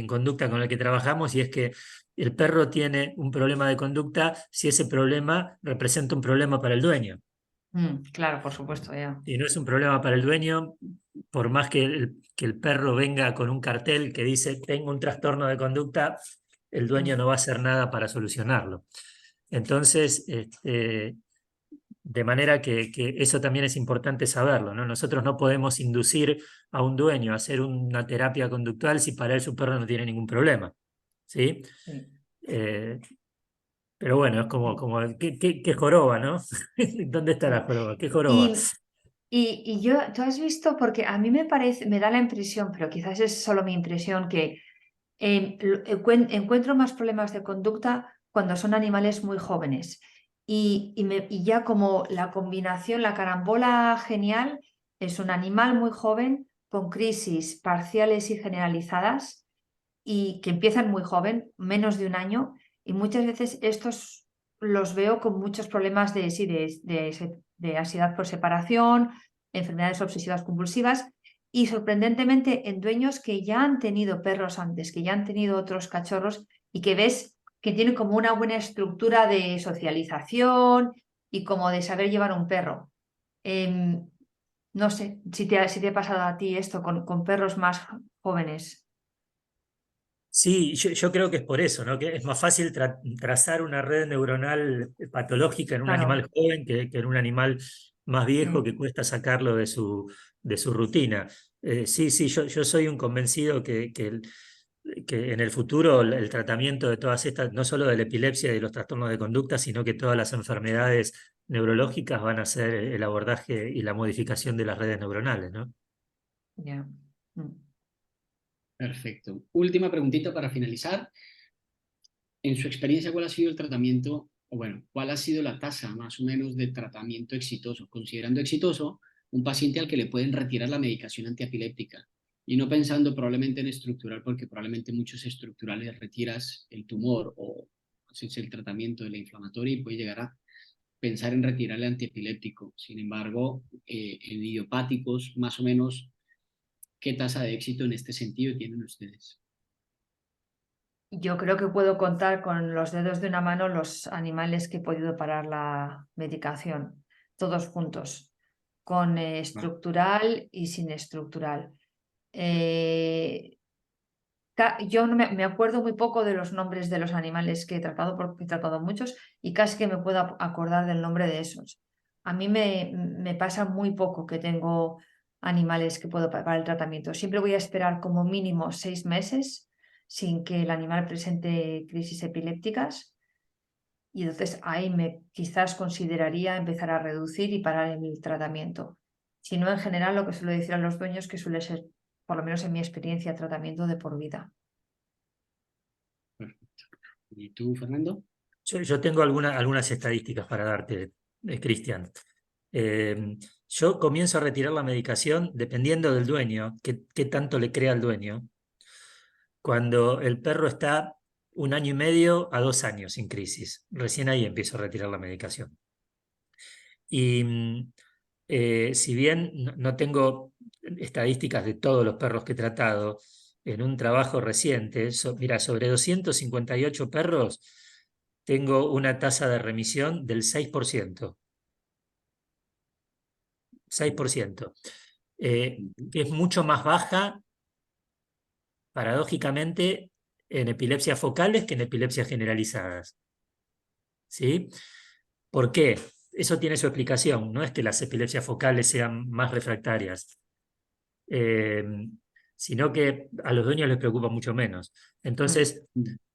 conducta con el que trabajamos, y es que el perro tiene un problema de conducta si ese problema representa un problema para el dueño. Claro, por supuesto, ya. Y no es un problema para el dueño, por más que el perro venga con un cartel que dice tengo un trastorno de conducta, el dueño no va a hacer nada para solucionarlo. Entonces, de manera que eso también es importante saberlo, ¿no? Nosotros no podemos inducir a un dueño a hacer una terapia conductual si para él su perro no tiene ningún problema, ¿sí? Sí. Pero bueno, es como ¿qué joroba, no? ¿Dónde está la joroba? ¿Qué joroba? Tú has visto, porque a mí me parece, me da la impresión, pero quizás es solo mi impresión, que encuentro más problemas de conducta cuando son animales muy jóvenes. Y ya como la combinación, la carambola genial, es un animal muy joven con crisis parciales y generalizadas y que empiezan muy joven, menos de un año, y muchas veces estos los veo con muchos problemas de ansiedad por separación, enfermedades obsesivas compulsivas, y sorprendentemente en dueños que ya han tenido perros antes, que ya han tenido otros cachorros y que ves que tienen como una buena estructura de socialización y como de saber llevar un perro. No sé si te ha pasado a ti esto con perros más jóvenes. Sí, yo creo que es por eso, ¿no? Que es más fácil trazar una red neuronal patológica en un Claro. animal joven que en un animal más viejo que cuesta sacarlo de su rutina. Sí, yo soy un convencido que en el futuro el tratamiento de todas estas, no solo de la epilepsia y de los trastornos de conducta, sino que todas las enfermedades neurológicas van a ser el abordaje y la modificación de las redes neuronales, ¿no? Ya. Perfecto. Última preguntita para finalizar. En su experiencia, ¿cuál ha sido el tratamiento, o bueno, cuál ha sido la tasa más o menos de tratamiento exitoso, considerando exitoso un paciente al que le pueden retirar la medicación antiepiléptica? Y no pensando probablemente en estructural, porque probablemente muchos estructurales retiras el tumor o haces el tratamiento de la inflamatoria y puede llegar a pensar en retirar el antiepiléptico. Sin embargo, en idiopáticos, más o menos, ¿qué tasa de éxito en este sentido tienen ustedes? Yo creo que puedo contar con los dedos de una mano los animales que he podido parar la medicación, todos juntos, con estructural y sin estructural. Yo no me acuerdo muy poco de los nombres de los animales que he tratado, porque he tratado muchos, y casi que me puedo acordar del nombre de esos. A mí me pasa muy poco que tengo animales que puedo parar el tratamiento. Siempre voy a esperar como mínimo 6 meses sin que el animal presente crisis epilépticas, y entonces ahí quizás consideraría empezar a reducir y parar el tratamiento. Si no, en general, lo que suelo decir a los dueños que suele ser, por lo menos en mi experiencia, tratamiento de por vida. Perfecto. ¿Y tú, Fernando? Yo tengo algunas estadísticas para darte, Cristian. Yo comienzo a retirar la medicación dependiendo del dueño, qué tanto le crea al dueño. Cuando el perro está 1 año y medio a 2 años sin crisis, recién ahí empiezo a retirar la medicación. Y si bien no tengo estadísticas de todos los perros que he tratado, en un trabajo reciente, mira, sobre 258 perros, tengo una tasa de remisión del 6%. 6%. Que es mucho más baja, paradójicamente, en epilepsias focales que en epilepsias generalizadas. ¿Sí? ¿Por qué? Eso tiene su explicación. No es que las epilepsias focales sean más refractarias, eh, sino que a los dueños les preocupa mucho menos. Entonces,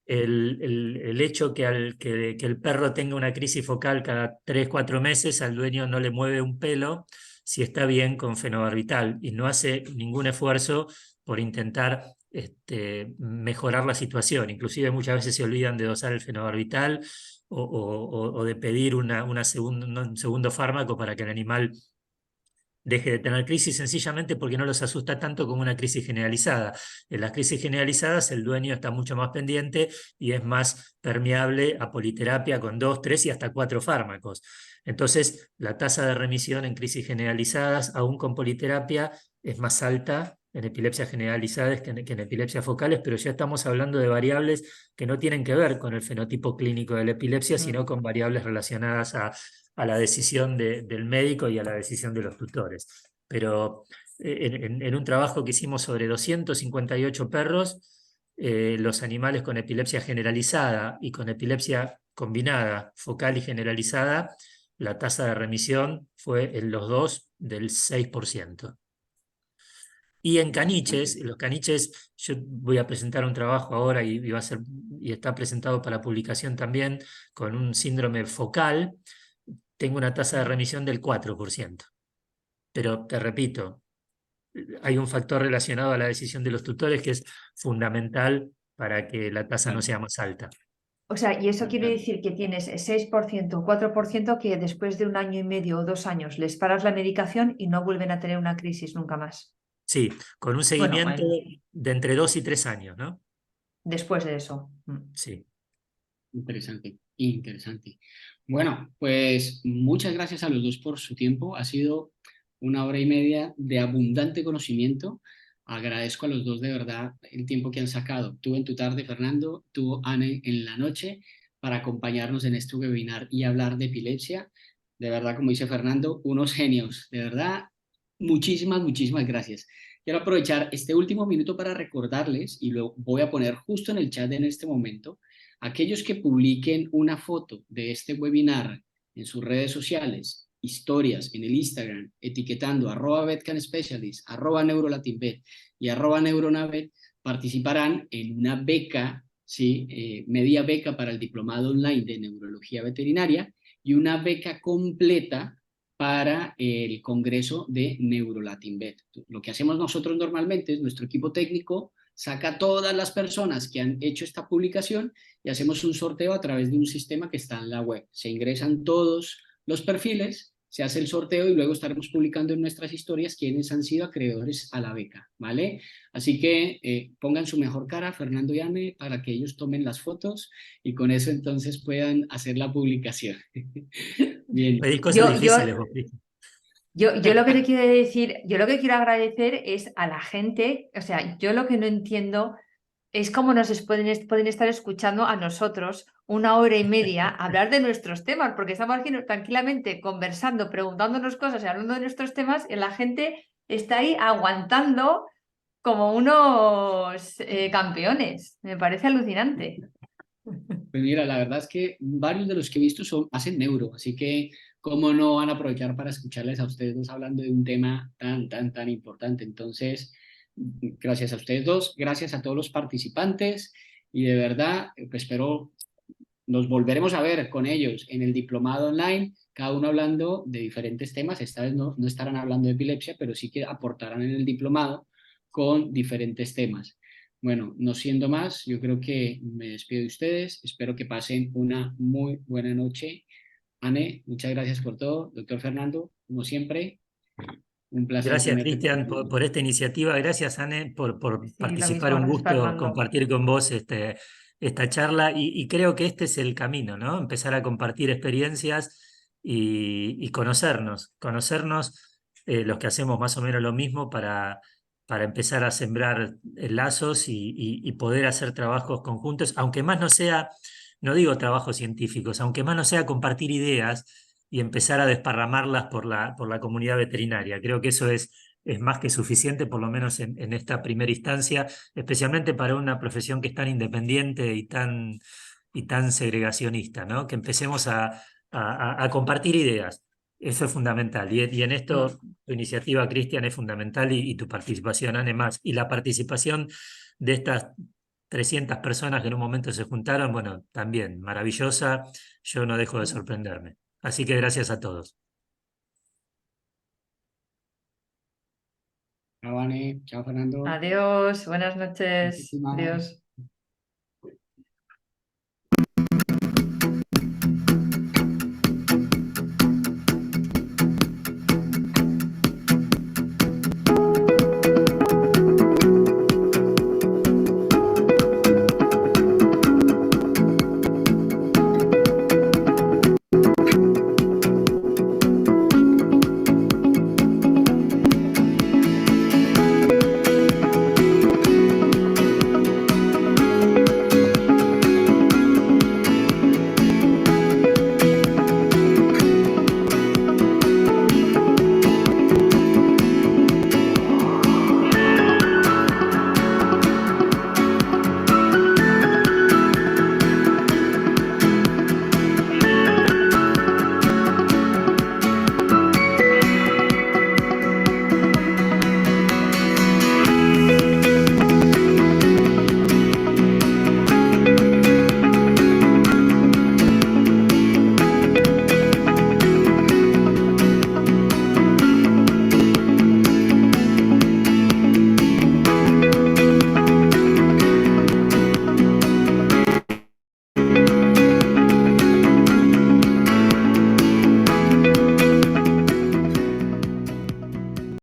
el hecho que el perro tenga una crisis focal cada 3, 4 meses, al dueño no le mueve un pelo si está bien con fenobarbital y no hace ningún esfuerzo por intentar mejorar la situación. Inclusive muchas veces se olvidan de dosar el fenobarbital o de pedir un segundo fármaco para que el animal deje de tener crisis, sencillamente porque no los asusta tanto como una crisis generalizada. En las crisis generalizadas el dueño está mucho más pendiente y es más permeable a politerapia con 2, 3 y hasta 4 fármacos. Entonces, la tasa de remisión en crisis generalizadas, aún con politerapia, es más alta en epilepsias generalizadas que en epilepsias focales, pero ya estamos hablando de variables que no tienen que ver con el fenotipo clínico de la epilepsia, sino con variables relacionadas a la decisión del médico y a la decisión de los tutores. Pero en un trabajo que hicimos sobre 258 perros, los animales con epilepsia generalizada y con epilepsia combinada, focal y generalizada, la tasa de remisión fue en los dos del 6%. Y en caniches, los caniches, yo voy a presentar un trabajo ahora y está presentado para publicación también con un síndrome focal, tengo una tasa de remisión del 4%. Pero te repito, hay un factor relacionado a la decisión de los tutores que es fundamental para que la tasa no sea más alta. O sea, y eso quiere decir que tienes 6%, 4% que después de 1 año y medio o 2 años les paras la medicación y no vuelven a tener una crisis nunca más. Sí, con un Bueno, seguimiento de entre 2 y 3 años, ¿no? después de eso. Sí. Interesante, interesante. Bueno, pues muchas gracias a los dos por su tiempo. Ha sido 1 hora y media de abundante conocimiento. Agradezco a los dos de verdad el tiempo que han sacado. Tú en tu tarde, Fernando, tú, Anne, en la noche, para acompañarnos en este webinar y hablar de epilepsia. De verdad, como dice Fernando, unos genios. De verdad, muchísimas, muchísimas gracias. Quiero aprovechar este último minuto para recordarles, y lo voy a poner justo en el chat en este momento, aquellos que publiquen una foto de este webinar en sus redes sociales, historias en el Instagram, etiquetando @VetCanSpecialist, @NeurolatinVet y @Neuronavet, participarán en una beca, ¿sí? Media beca para el diplomado online de neurología veterinaria y una beca completa para el Congreso de NeurolatinVet. Lo que hacemos nosotros normalmente es nuestro equipo técnico saca a todas las personas que han hecho esta publicación y hacemos un sorteo a través de un sistema que está en la web. Se ingresan todos los perfiles, se hace el sorteo y luego estaremos publicando en nuestras historias quiénes han sido acreedores a la beca, ¿vale? Así que pongan su mejor cara, Fernando y Anne, para que ellos tomen las fotos y con eso entonces puedan hacer la publicación. Bien. Pedís cosas Yo, yo, difíciles, vos, Cristian. yo lo que te quiero decir, yo lo que quiero agradecer es a la gente, o sea, yo lo que no entiendo es cómo pueden estar escuchando a nosotros 1 hora y media hablar de nuestros temas, porque estamos aquí tranquilamente conversando, preguntándonos cosas y hablando de nuestros temas, y la gente está ahí aguantando como unos campeones. Me parece alucinante. Pues mira, la verdad es que varios de los que he visto hacen neuro, así que cómo no van a aprovechar para escucharles a ustedes dos hablando de un tema tan, tan, tan importante. Entonces, gracias a ustedes dos, gracias a todos los participantes y de verdad, pues espero nos volveremos a ver con ellos en el diplomado online, cada uno hablando de diferentes temas. Esta vez no estarán hablando de epilepsia, pero sí que aportarán en el diplomado con diferentes temas. Bueno, no siendo más, yo creo que me despido de ustedes. Espero que pasen una muy buena noche. Anne, muchas gracias por todo. Doctor Fernando, como siempre. Un placer Gracias, tenerte. Cristian, por esta iniciativa. Gracias, Anne, por Sí, lo participar. mismo, Un gracias, gusto Fernando. compartir con vos esta charla y creo que este es el camino, ¿no? Empezar a compartir experiencias y conocernos los que hacemos más o menos lo mismo para empezar a sembrar lazos y poder hacer trabajos conjuntos, aunque más no sea, no digo trabajos científicos, aunque más no sea compartir ideas y empezar a desparramarlas por la comunidad veterinaria. Creo que eso es más que suficiente, por lo menos en esta primera instancia, especialmente para una profesión que es tan independiente y tan segregacionista, ¿no? Que empecemos a compartir ideas. Eso es fundamental. Y en esto tu iniciativa, Cristian, es fundamental y tu participación, Anne, más. Y la participación de estas 300 personas que en un momento se juntaron, bueno, también maravillosa. Yo no dejo de sorprenderme. Así que gracias a todos. Chao, Vane. Chao, Fernando. Adiós, buenas noches. Muchísimas. Adiós.